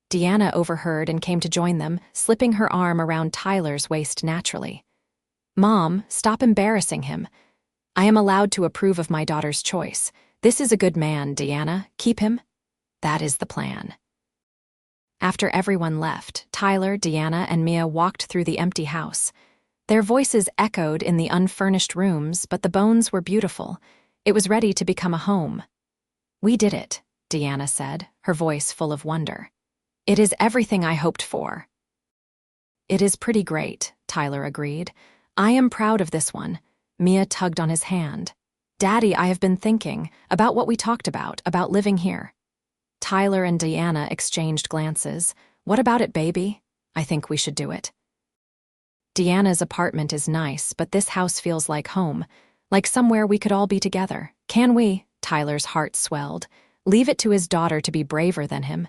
Deanna overheard and came to join them, slipping her arm around Tyler's waist naturally. Mom, stop embarrassing him. I am allowed to approve of my daughter's choice. This is a good man, Deanna. Keep him. That is the plan. After everyone left, Tyler, Deanna, and Mia walked through the empty house. Their voices echoed in the unfurnished rooms, but the bones were beautiful. It was ready to become a home. We did it, Deanna said, her voice full of wonder. It is everything I hoped for. It is pretty great, Tyler agreed. I am proud of this one. Mia tugged on his hand. Daddy, I have been thinking about what we talked about living here. Tyler and Deanna exchanged glances. What about it, baby? I think we should do it. Deanna's apartment is nice, but this house feels like home, like somewhere we could all be together. Can we? Tyler's heart swelled. Leave it to his daughter to be braver than him.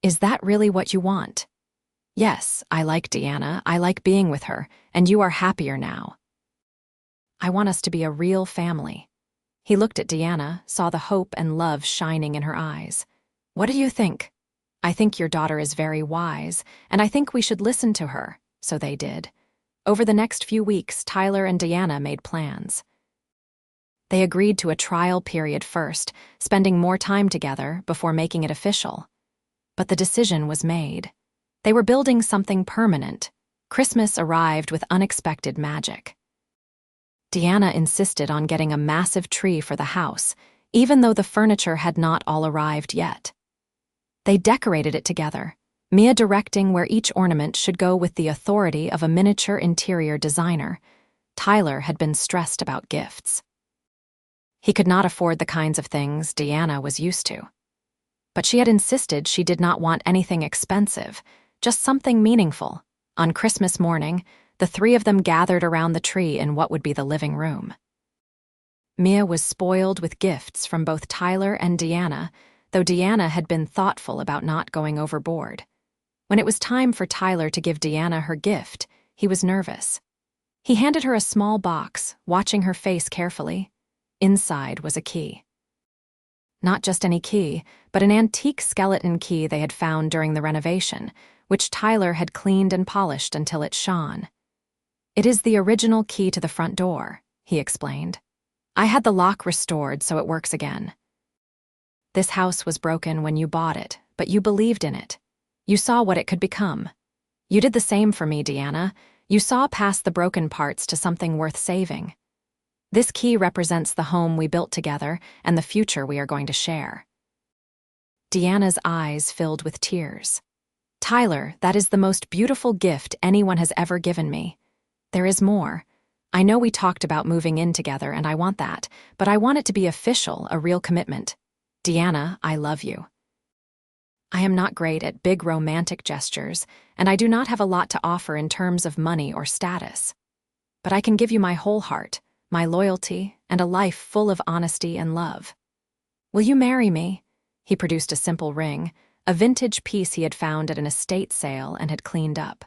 Is that really what you want? Yes, I like Deanna. I like being with her, and you are happier now. I want us to be a real family. He looked at Deanna, saw the hope and love shining in her eyes. What do you think? I think your daughter is very wise, and I think we should listen to her. So they did. Over the next few weeks, Tyler and Deanna made plans. They agreed to a trial period first, spending more time together before making it official. But the decision was made. They were building something permanent. Christmas arrived with unexpected magic. Deanna insisted on getting a massive tree for the house, even though the furniture had not all arrived yet. They decorated it together, Mia directing where each ornament should go with the authority of a miniature interior designer. Tyler had been stressed about gifts. He could not afford the kinds of things Deanna was used to. But she had insisted she did not want anything expensive, just something meaningful. On Christmas morning, the three of them gathered around the tree in what would be the living room. Mia was spoiled with gifts from both Tyler and Deanna, though Deanna had been thoughtful about not going overboard. When it was time for Tyler to give Deanna her gift, he was nervous. He handed her a small box, watching her face carefully. Inside was a key. Not just any key, but an antique skeleton key they had found during the renovation, which Tyler had cleaned and polished until it shone. "It is the original key to the front door," he explained. "I had the lock restored so it works again. This house was broken when you bought it, but you believed in it. You saw what it could become. You did the same for me, Deanna. You saw past the broken parts to something worth saving. This key represents the home we built together and the future we are going to share." Deanna's eyes filled with tears. "Tyler, that is the most beautiful gift anyone has ever given me. There is more. I know we talked about moving in together, and I want that, but I want it to be official, a real commitment. Deanna, I love you. I am not great at big romantic gestures, and I do not have a lot to offer in terms of money or status. But I can give you my whole heart, my loyalty, and a life full of honesty and love. Will you marry me?" He produced a simple ring, a vintage piece he had found at an estate sale and had cleaned up.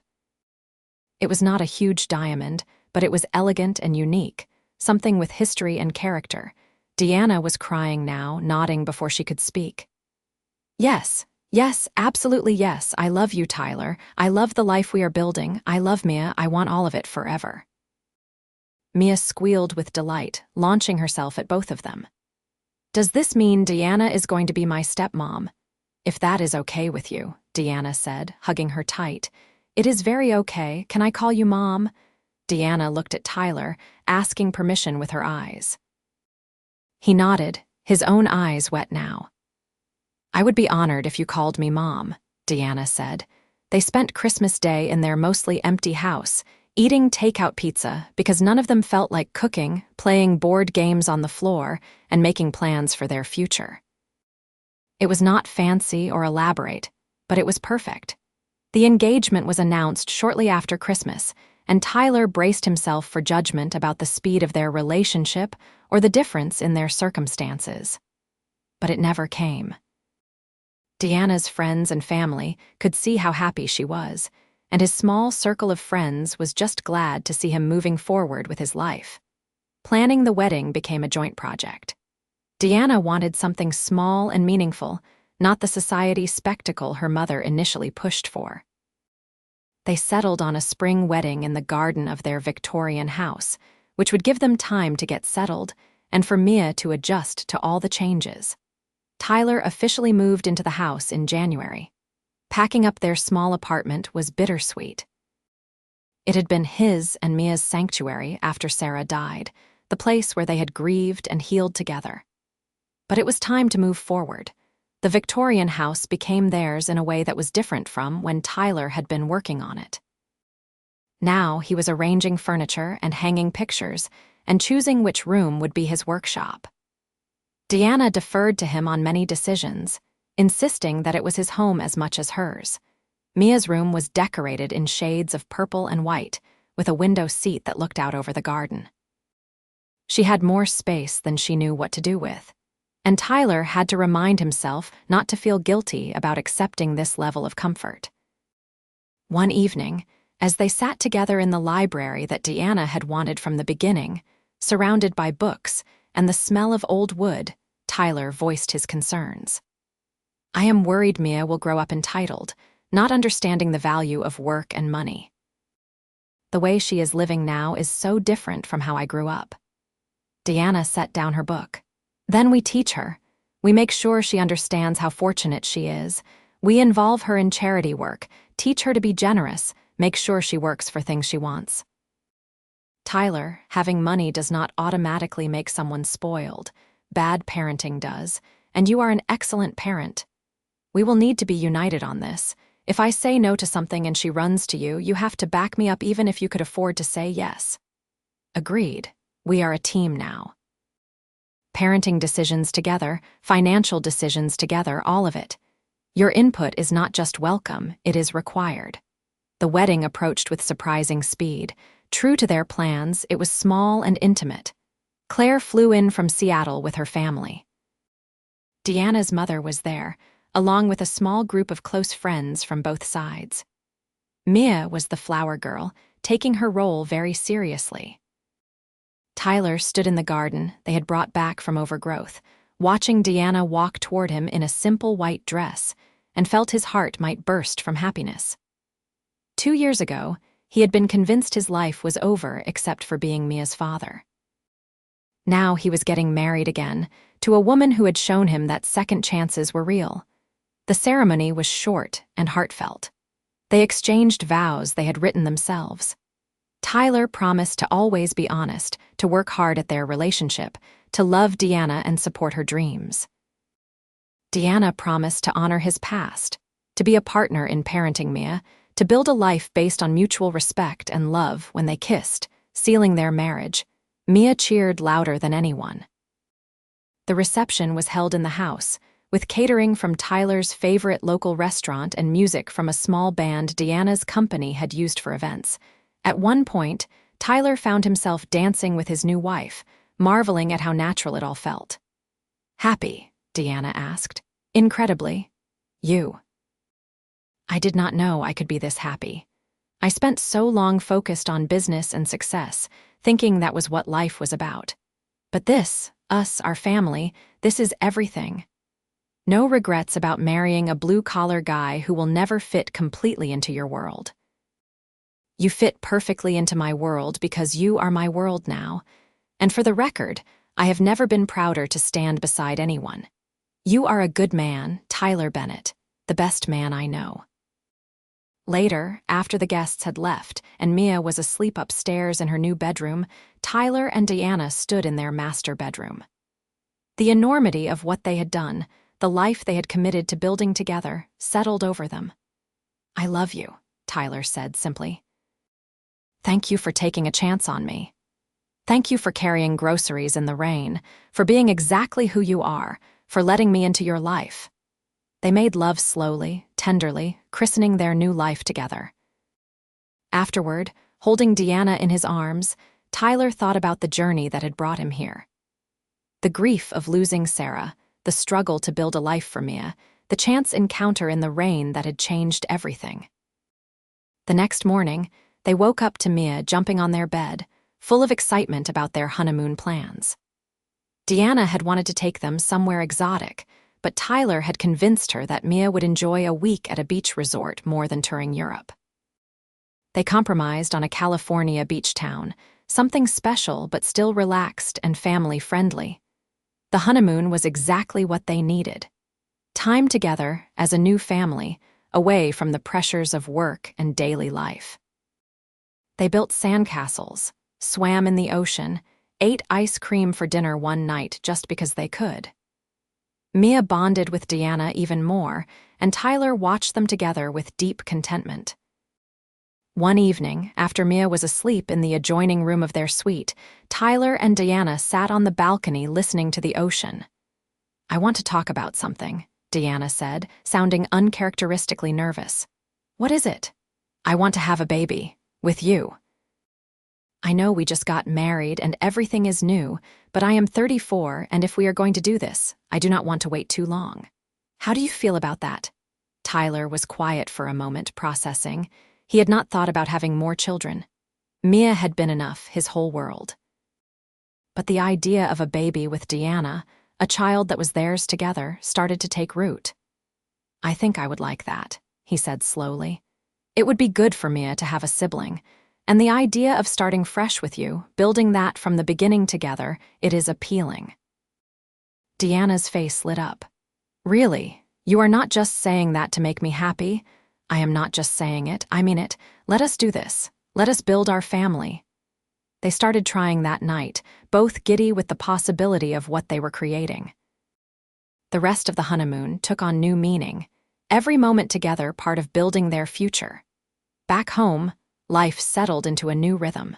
It was not a huge diamond, but it was elegant and unique, something with history and character. Deanna was crying now, nodding before she could speak. "Yes, yes, absolutely yes. I love you, Tyler. I love the life we are building. I love Mia. I want all of it forever." Mia squealed with delight, launching herself at both of them. "Does this mean Deanna is going to be my stepmom?" "If that is okay with you," Deanna said, hugging her tight. "It is very okay. Can I call you Mom?" Deanna looked at Tyler, asking permission with her eyes. He nodded, his own eyes wet now. "I would be honored if you called me Mom," Deanna said. They spent Christmas Day in their mostly empty house, eating takeout pizza because none of them felt like cooking, playing board games on the floor, and making plans for their future. It was not fancy or elaborate, but it was perfect. The engagement was announced shortly after Christmas, and Tyler braced himself for judgment about the speed of their relationship or the difference in their circumstances. But it never came. Deanna's friends and family could see how happy she was, and his small circle of friends was just glad to see him moving forward with his life. Planning the wedding became a joint project. Deanna wanted something small and meaningful, not the society spectacle her mother initially pushed for. They settled on a spring wedding in the garden of their Victorian house, which would give them time to get settled and for Mia to adjust to all the changes. Tyler officially moved into the house in January. Packing up their small apartment was bittersweet. It had been his and Mia's sanctuary after Sarah died, the place where they had grieved and healed together. But it was time to move forward. The Victorian house became theirs in a way that was different from when Tyler had been working on it. Now he was arranging furniture and hanging pictures and choosing which room would be his workshop. Deanna deferred to him on many decisions, insisting that it was his home as much as hers. Mia's room was decorated in shades of purple and white, with a window seat that looked out over the garden. She had more space than she knew what to do with, and Tyler had to remind himself not to feel guilty about accepting this level of comfort. One evening, as they sat together in the library that Deanna had wanted from the beginning, surrounded by books and the smell of old wood, Tyler voiced his concerns. "I am worried Mia will grow up entitled, not understanding the value of work and money. The way she is living now is so different from how I grew up." Deanna set down her book. "Then we teach her. We make sure she understands how fortunate she is. We involve her in charity work, teach her to be generous, make sure she works for things she wants." Tyler, having money does not automatically make someone spoiled. Bad parenting does, and you are an excellent parent. We will need to be united on this. If I say no to something and she runs to you, you have to back me up even if you could afford to say yes. Agreed. We are a team now. Parenting decisions together, financial decisions together, all of it. Your input is not just welcome, it is required. The wedding approached with surprising speed. True to their plans, it was small and intimate. Claire flew in from Seattle with her family. Deanna's mother was there, along with a small group of close friends from both sides. Mia was the flower girl, taking her role very seriously. Tyler stood in the garden they had brought back from overgrowth, watching Deanna walk toward him in a simple white dress, and felt his heart might burst from happiness. 2 years ago, he had been convinced his life was over except for being Mia's father. Now he was getting married again, to a woman who had shown him that second chances were real. The ceremony was short and heartfelt. They exchanged vows they had written themselves. Tyler promised to always be honest, to work hard at their relationship, to love Deanna and support her dreams. Deanna promised to honor his past, to be a partner in parenting Mia, to build a life based on mutual respect and love. When they kissed, sealing their marriage, Mia cheered louder than anyone. The reception was held in the house, with catering from Tyler's favorite local restaurant and music from a small band Deanna's company had used for events. At one point, Tyler found himself dancing with his new wife, marveling at how natural it all felt. "Happy?" Deanna asked. "Incredibly. You?" "I did not know I could be this happy. I spent so long focused on business and success, thinking that was what life was about. But this, us, our family, this is everything. No regrets about marrying a blue-collar guy who will never fit completely into your world. You fit perfectly into my world because you are my world now. And for the record, I have never been prouder to stand beside anyone. You are a good man, Tyler Bennett, the best man I know." Later, after the guests had left and Mia was asleep upstairs in her new bedroom, Tyler and Deanna stood in their master bedroom. The enormity of what they had done, the life they had committed to building together, settled over them. "I love you," Tyler said simply. "Thank you for taking a chance on me. Thank you for carrying groceries in the rain, for being exactly who you are, for letting me into your life." They made love slowly, tenderly, christening their new life together. Afterward, holding Deanna in his arms, Tyler thought about the journey that had brought him here. The grief of losing Sarah, the struggle to build a life for Mia, the chance encounter in the rain that had changed everything. The next morning, they woke up to Mia jumping on their bed, full of excitement about their honeymoon plans. Deanna had wanted to take them somewhere exotic, but Tyler had convinced her that Mia would enjoy a week at a beach resort more than touring Europe. They compromised on a California beach town, something special but still relaxed and family-friendly. The honeymoon was exactly what they needed. Time together as a new family, away from the pressures of work and daily life. They built sandcastles, swam in the ocean, ate ice cream for dinner one night just because they could. Mia bonded with Deanna even more, and Tyler watched them together with deep contentment. One evening, after Mia was asleep in the adjoining room of their suite, Tyler and Deanna sat on the balcony listening to the ocean. "I want to talk about something," Deanna said, sounding uncharacteristically nervous. "What is it?" "I want to have a baby. With you. I know we just got married and everything is new, but I am 34, and if we are going to do this, I do not want to wait too long. How do you feel about that?" Tyler was quiet for a moment, processing. He had not thought about having more children. Mia had been enough, his whole world. But the idea of a baby with Deanna, a child that was theirs together, started to take root. "I think I would like that," he said slowly. "It would be good for Mia to have a sibling. And the idea of starting fresh with you, building that from the beginning together, it is appealing." Deanna's face lit up. "Really? You are not just saying that to make me happy?" "I am not just saying it, I mean it. Let us do this. Let us build our family." They started trying that night, both giddy with the possibility of what they were creating. The rest of the honeymoon took on new meaning, every moment together part of building their future. Back home, life settled into a new rhythm.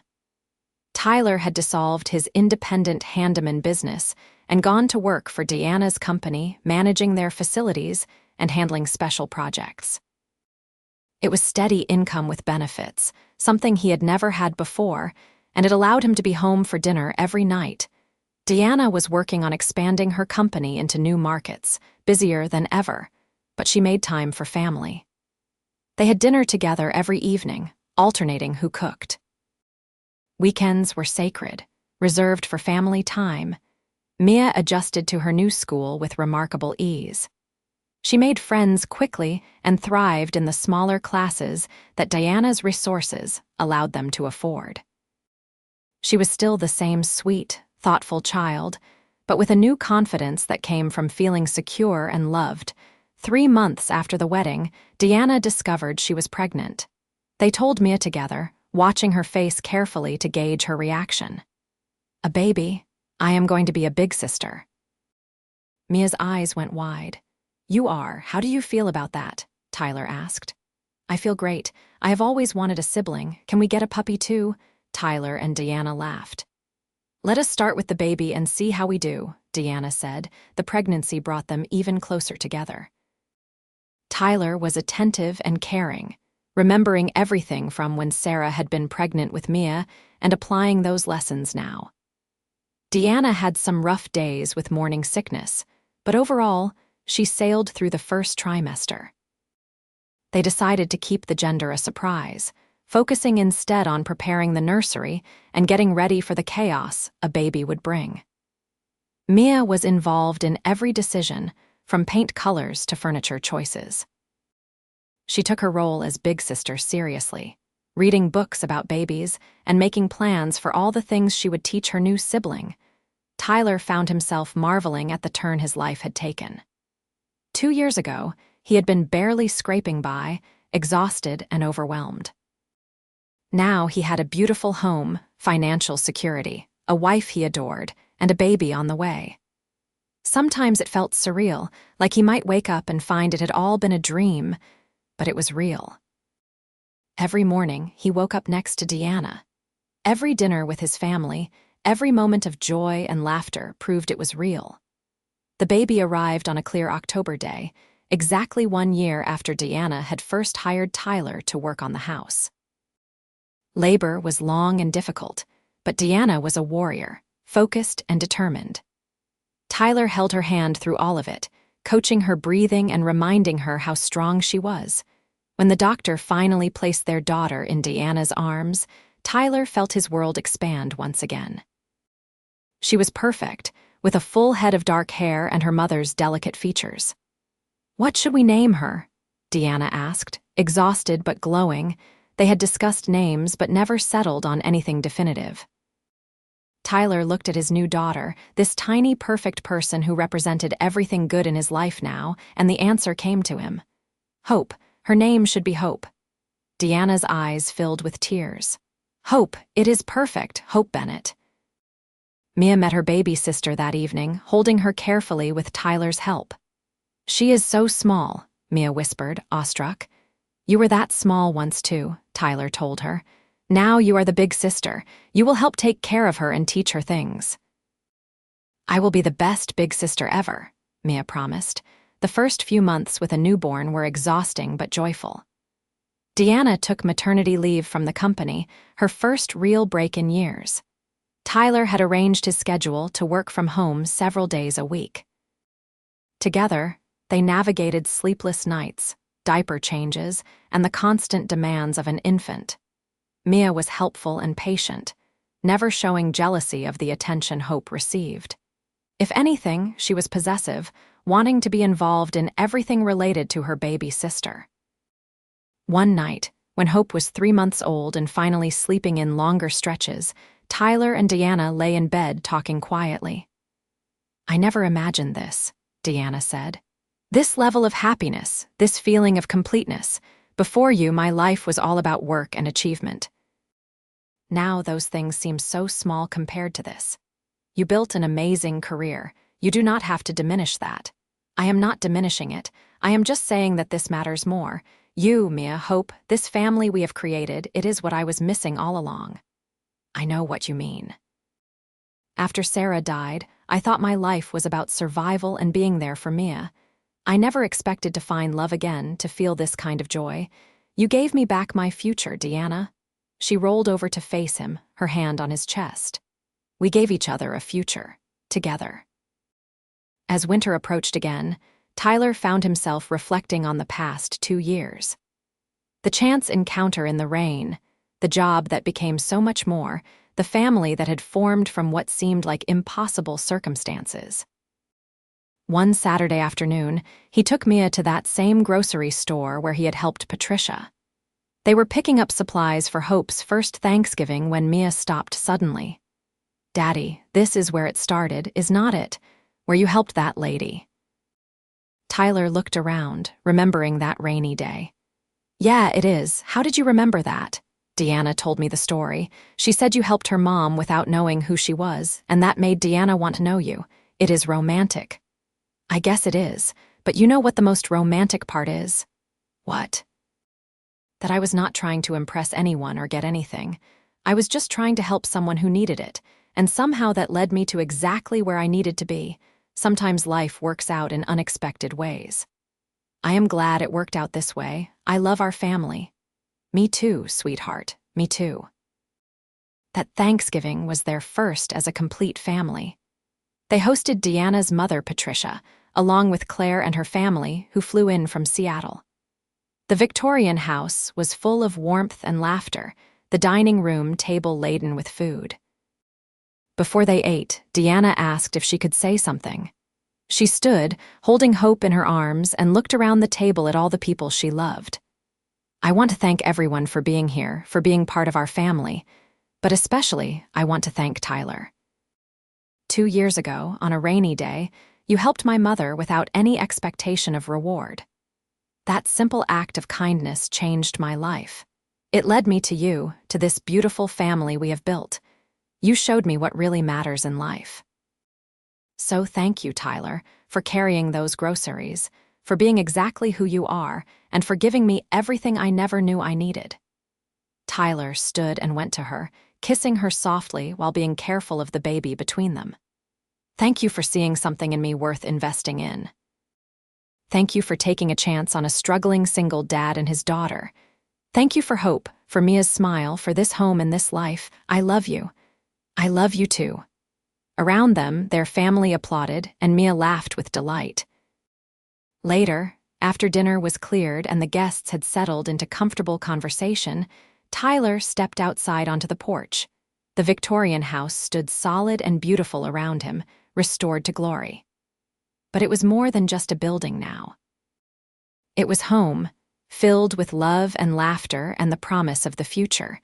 Tyler had dissolved his independent handyman business and gone to work for Deanna's company, managing their facilities and handling special projects. It was steady income with benefits, something he had never had before, and it allowed him to be home for dinner every night. Deanna was working on expanding her company into new markets, busier than ever, but she made time for family. They had dinner together every evening, alternating who cooked. Weekends were sacred, reserved for family time. Mia adjusted to her new school with remarkable ease. She made friends quickly and thrived in the smaller classes that Diana's resources allowed them to afford. She was still the same sweet, thoughtful child, but with a new confidence that came from feeling secure and loved. 3 months after the wedding, Diana discovered she was pregnant. They told Mia together, watching her face carefully to gauge her reaction. "A baby? I am going to be a big sister." Mia's eyes went wide. "You are. How do you feel about that?" Tyler asked. "I feel great. I have always wanted a sibling. Can we get a puppy too?" Tyler and Diana laughed. "Let us start with the baby and see how we do," Diana said. The pregnancy brought them even closer together. Tyler was attentive and caring, remembering everything from when Sarah had been pregnant with Mia and applying those lessons now. Diana had some rough days with morning sickness, but overall, she sailed through the first trimester. They decided to keep the gender a surprise, focusing instead on preparing the nursery and getting ready for the chaos a baby would bring. Mia was involved in every decision, from paint colors to furniture choices. She took her role as big sister seriously, reading books about babies and making plans for all the things she would teach her new sibling. Tyler found himself marveling at the turn his life had taken. 2 years ago, he had been barely scraping by, exhausted and overwhelmed. Now he had a beautiful home, financial security, a wife he adored, and a baby on the way. Sometimes it felt surreal, like he might wake up and find it had all been a dream, but it was real. Every morning, he woke up next to Diana. Every dinner with his family, every moment of joy and laughter proved it was real. The baby arrived on a clear October day, exactly 1 year after Diana had first hired Tyler to work on the house. Labor was long and difficult, but Diana was a warrior, focused and determined. Tyler held her hand through all of it, coaching her breathing and reminding her how strong she was. When the doctor finally placed their daughter in Diana's arms, Tyler felt his world expand once again. She was perfect, with a full head of dark hair and her mother's delicate features. "What should we name her?" Diana asked, exhausted but glowing. They had discussed names but never settled on anything definitive. Tyler looked at his new daughter, this tiny, perfect person who represented everything good in his life now, and the answer came to him. Hope. Her name should be Hope. Diana's eyes filled with tears. "Hope, it is perfect, Hope Bennett." Mia met her baby sister that evening, holding her carefully with Tyler's help. "She is so small," Mia whispered, awestruck. "You were that small once too," Tyler told her. "Now you are the big sister. You will help take care of her and teach her things." "I will be the best big sister ever," Mia promised. The first few months with a newborn were exhausting but joyful. Diana took maternity leave from the company, her first real break in years. Tyler had arranged his schedule to work from home several days a week. Together, they navigated sleepless nights, diaper changes, and the constant demands of an infant. Mia was helpful and patient, never showing jealousy of the attention Hope received. If anything, she was possessive, wanting to be involved in everything related to her baby sister. One night, when Hope was 3 months old and finally sleeping in longer stretches, Tyler and Diana lay in bed talking quietly. "I never imagined this," Diana said. "This level of happiness, this feeling of completeness. Before you, my life was all about work and achievement. Now those things seem so small compared to this. You built an amazing career. You do not have to diminish that. I am not diminishing it. I am just saying that this matters more. You, Mia, Hope, this family we have created, it is what I was missing all along." "I know what you mean." After Sarah died, I thought my life was about survival and being there for Mia. I never expected to find love again, to feel this kind of joy. You gave me back my future, Diana. She rolled over to face him, her hand on his chest. We gave each other a future, together. As winter approached again, Tyler found himself reflecting on the past 2 years. The chance encounter in the rain, the job that became so much more, the family that had formed from what seemed like impossible circumstances. One Saturday afternoon, he took Mia to that same grocery store where he had helped Patricia. They were picking up supplies for Hope's first Thanksgiving when Mia stopped suddenly. "Daddy, this is where it started, is not it? Where you helped that lady." Tyler looked around, remembering that rainy day. "Yeah, it is. How did you remember that?" Deanna told me the story. "She said you helped her mom without knowing who she was, and that made Deanna want to know you. It is romantic." "I guess it is, but you know what the most romantic part is?" "What?" "That I was not trying to impress anyone or get anything. I was just trying to help someone who needed it, and somehow that led me to exactly where I needed to be. Sometimes life works out in unexpected ways. I am glad it worked out this way. I love our family." "Me too, sweetheart, me too." That Thanksgiving was their first as a complete family. They hosted Deanna's mother, Patricia, along with Claire and her family, who flew in from Seattle. The Victorian house was full of warmth and laughter, the dining room table laden with food. Before they ate, Deanna asked if she could say something. She stood, holding Hope in her arms, and looked around the table at all the people she loved. "I want to thank everyone for being here, for being part of our family, but especially I want to thank Tyler. 2 years ago, on a rainy day, you helped my mother without any expectation of reward. That simple act of kindness changed my life. It led me to you, to this beautiful family we have built. You showed me what really matters in life. So thank you, Tyler, for carrying those groceries, for being exactly who you are, and for giving me everything I never knew I needed." Tyler stood and went to her, kissing her softly while being careful of the baby between them. "Thank you for seeing something in me worth investing in. Thank you for taking a chance on a struggling single dad and his daughter. Thank you for Hope, for Mia's smile, for this home and this life. I love you. I love you too." Around them, their family applauded, and Mia laughed with delight. Later, after dinner was cleared and the guests had settled into comfortable conversation, Tyler stepped outside onto the porch. The Victorian house stood solid and beautiful around him, restored to glory. But it was more than just a building now. It was home, filled with love and laughter and the promise of the future.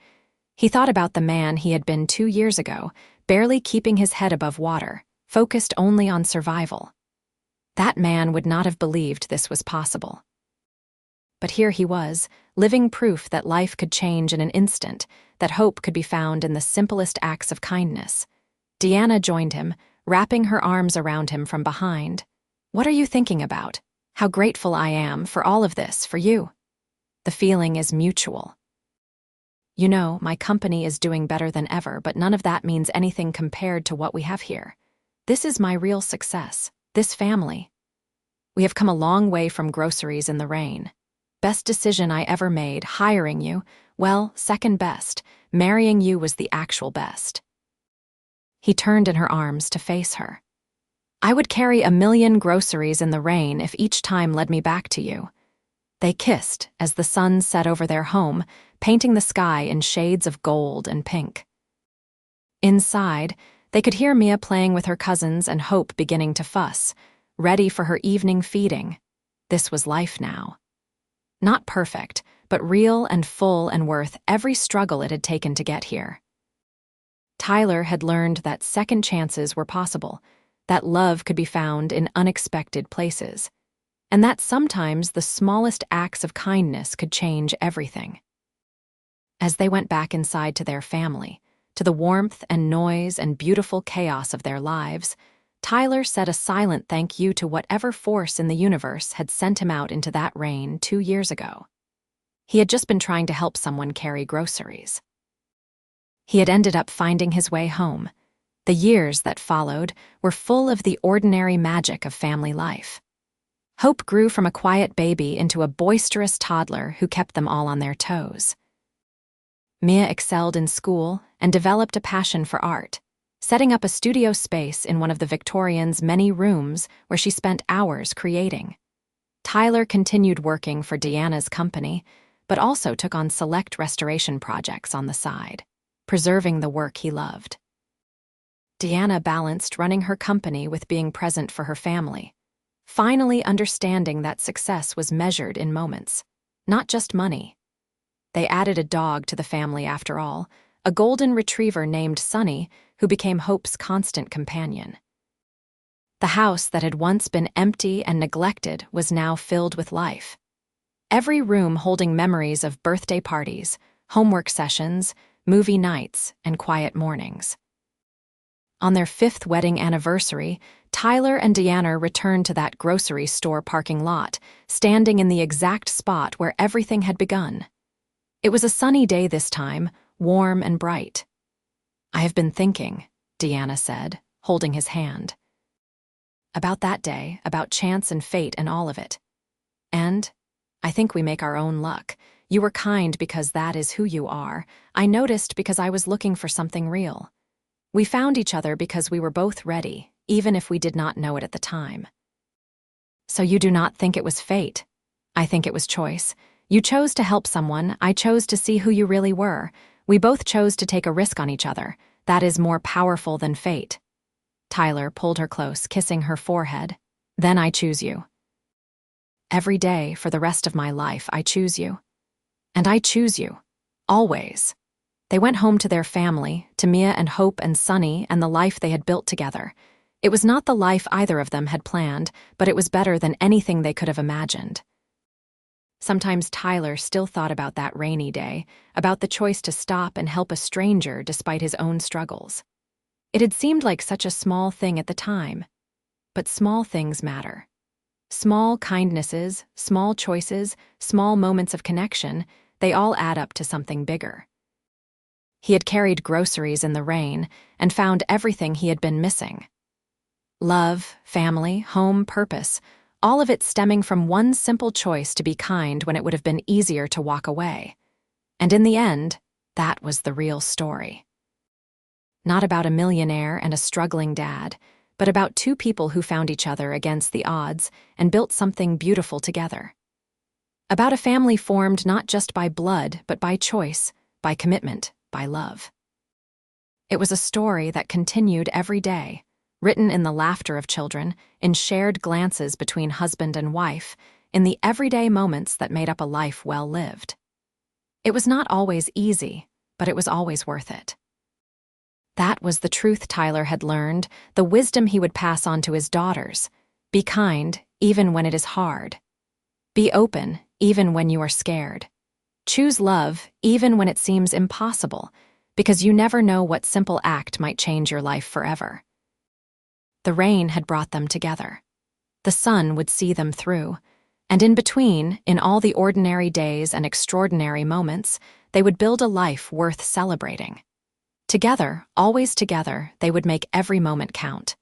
He thought about the man he had been 2 years ago, barely keeping his head above water, focused only on survival. That man would not have believed this was possible. But here he was, living proof that life could change in an instant, that hope could be found in the simplest acts of kindness. Deanna joined him, wrapping her arms around him from behind. "What are you thinking about? How grateful I am for all of this, for you. The feeling is mutual. You know, my company is doing better than ever, but none of that means anything compared to what we have here. This is my real success, this family. We have come a long way from groceries in the rain. Best decision I ever made, hiring you. Well, second best. Marrying you was the actual best." He turned in her arms to face her. "I would carry 1,000,000 groceries in the rain if each time led me back to you." They kissed as the sun set over their home, painting the sky in shades of gold and pink. Inside, they could hear Mia playing with her cousins and Hope beginning to fuss, ready for her evening feeding. This was life now. Not perfect, but real and full and worth every struggle it had taken to get here. Tyler had learned that second chances were possible, that love could be found in unexpected places, and that sometimes the smallest acts of kindness could change everything. As they went back inside to their family, to the warmth and noise and beautiful chaos of their lives, Tyler said a silent thank you to whatever force in the universe had sent him out into that rain 2 years ago. He had just been trying to help someone carry groceries. He had ended up finding his way home. The years that followed were full of the ordinary magic of family life. Hope grew from a quiet baby into a boisterous toddler who kept them all on their toes. Mia excelled in school and developed a passion for art, setting up a studio space in one of the Victorians' many rooms where she spent hours creating. Tyler continued working for Deanna's company, but also took on select restoration projects on the side. preserving the work he loved. Deanna balanced running her company with being present for her family, finally understanding that success was measured in moments, not just money. They added a dog to the family after all, a golden retriever named Sunny, who became Hope's constant companion. The house that had once been empty and neglected was now filled with life. Every room holding memories of birthday parties, homework sessions, movie nights, and quiet mornings. On their 5th wedding anniversary, Tyler and Deanna returned to that grocery store parking lot, standing in the exact spot where everything had begun. It was a sunny day this time, warm and bright. "I have been thinking," Deanna said, holding his hand. "About that day, about chance and fate and all of it. And I think we make our own luck. You were kind because that is who you are. I noticed because I was looking for something real. We found each other because we were both ready, even if we did not know it at the time." "So you do not think it was fate?" "I think it was choice. You chose to help someone, I chose to see who you really were. We both chose to take a risk on each other. That is more powerful than fate." Tyler pulled her close, kissing her forehead. "Then I choose you. Every day, for the rest of my life, I choose you. And I choose you. Always." They went home to their family, to Mia and Hope and Sunny and the life they had built together. It was not the life either of them had planned, but it was better than anything they could have imagined. Sometimes Tyler still thought about that rainy day, about the choice to stop and help a stranger despite his own struggles. It had seemed like such a small thing at the time. But small things matter. Small kindnesses, small choices, small moments of connection, they all add up to something bigger. He had carried groceries in the rain and found everything he had been missing. Love, family, home, purpose, all of it stemming from one simple choice to be kind when it would have been easier to walk away. And in the end, that was the real story. Not about a millionaire and a struggling dad, but about two people who found each other against the odds and built something beautiful together. About a family formed not just by blood, but by choice, by commitment, by love. It was a story that continued every day, written in the laughter of children, in shared glances between husband and wife, in the everyday moments that made up a life well lived. It was not always easy, but it was always worth it. That was the truth Tyler had learned, the wisdom he would pass on to his daughters. Be kind, even when it is hard. Be open, even when you are scared. Choose love, even when it seems impossible, because you never know what simple act might change your life forever. The rain had brought them together. The sun would see them through, and in between, in all the ordinary days and extraordinary moments, they would build a life worth celebrating. Together, always together, they would make every moment count.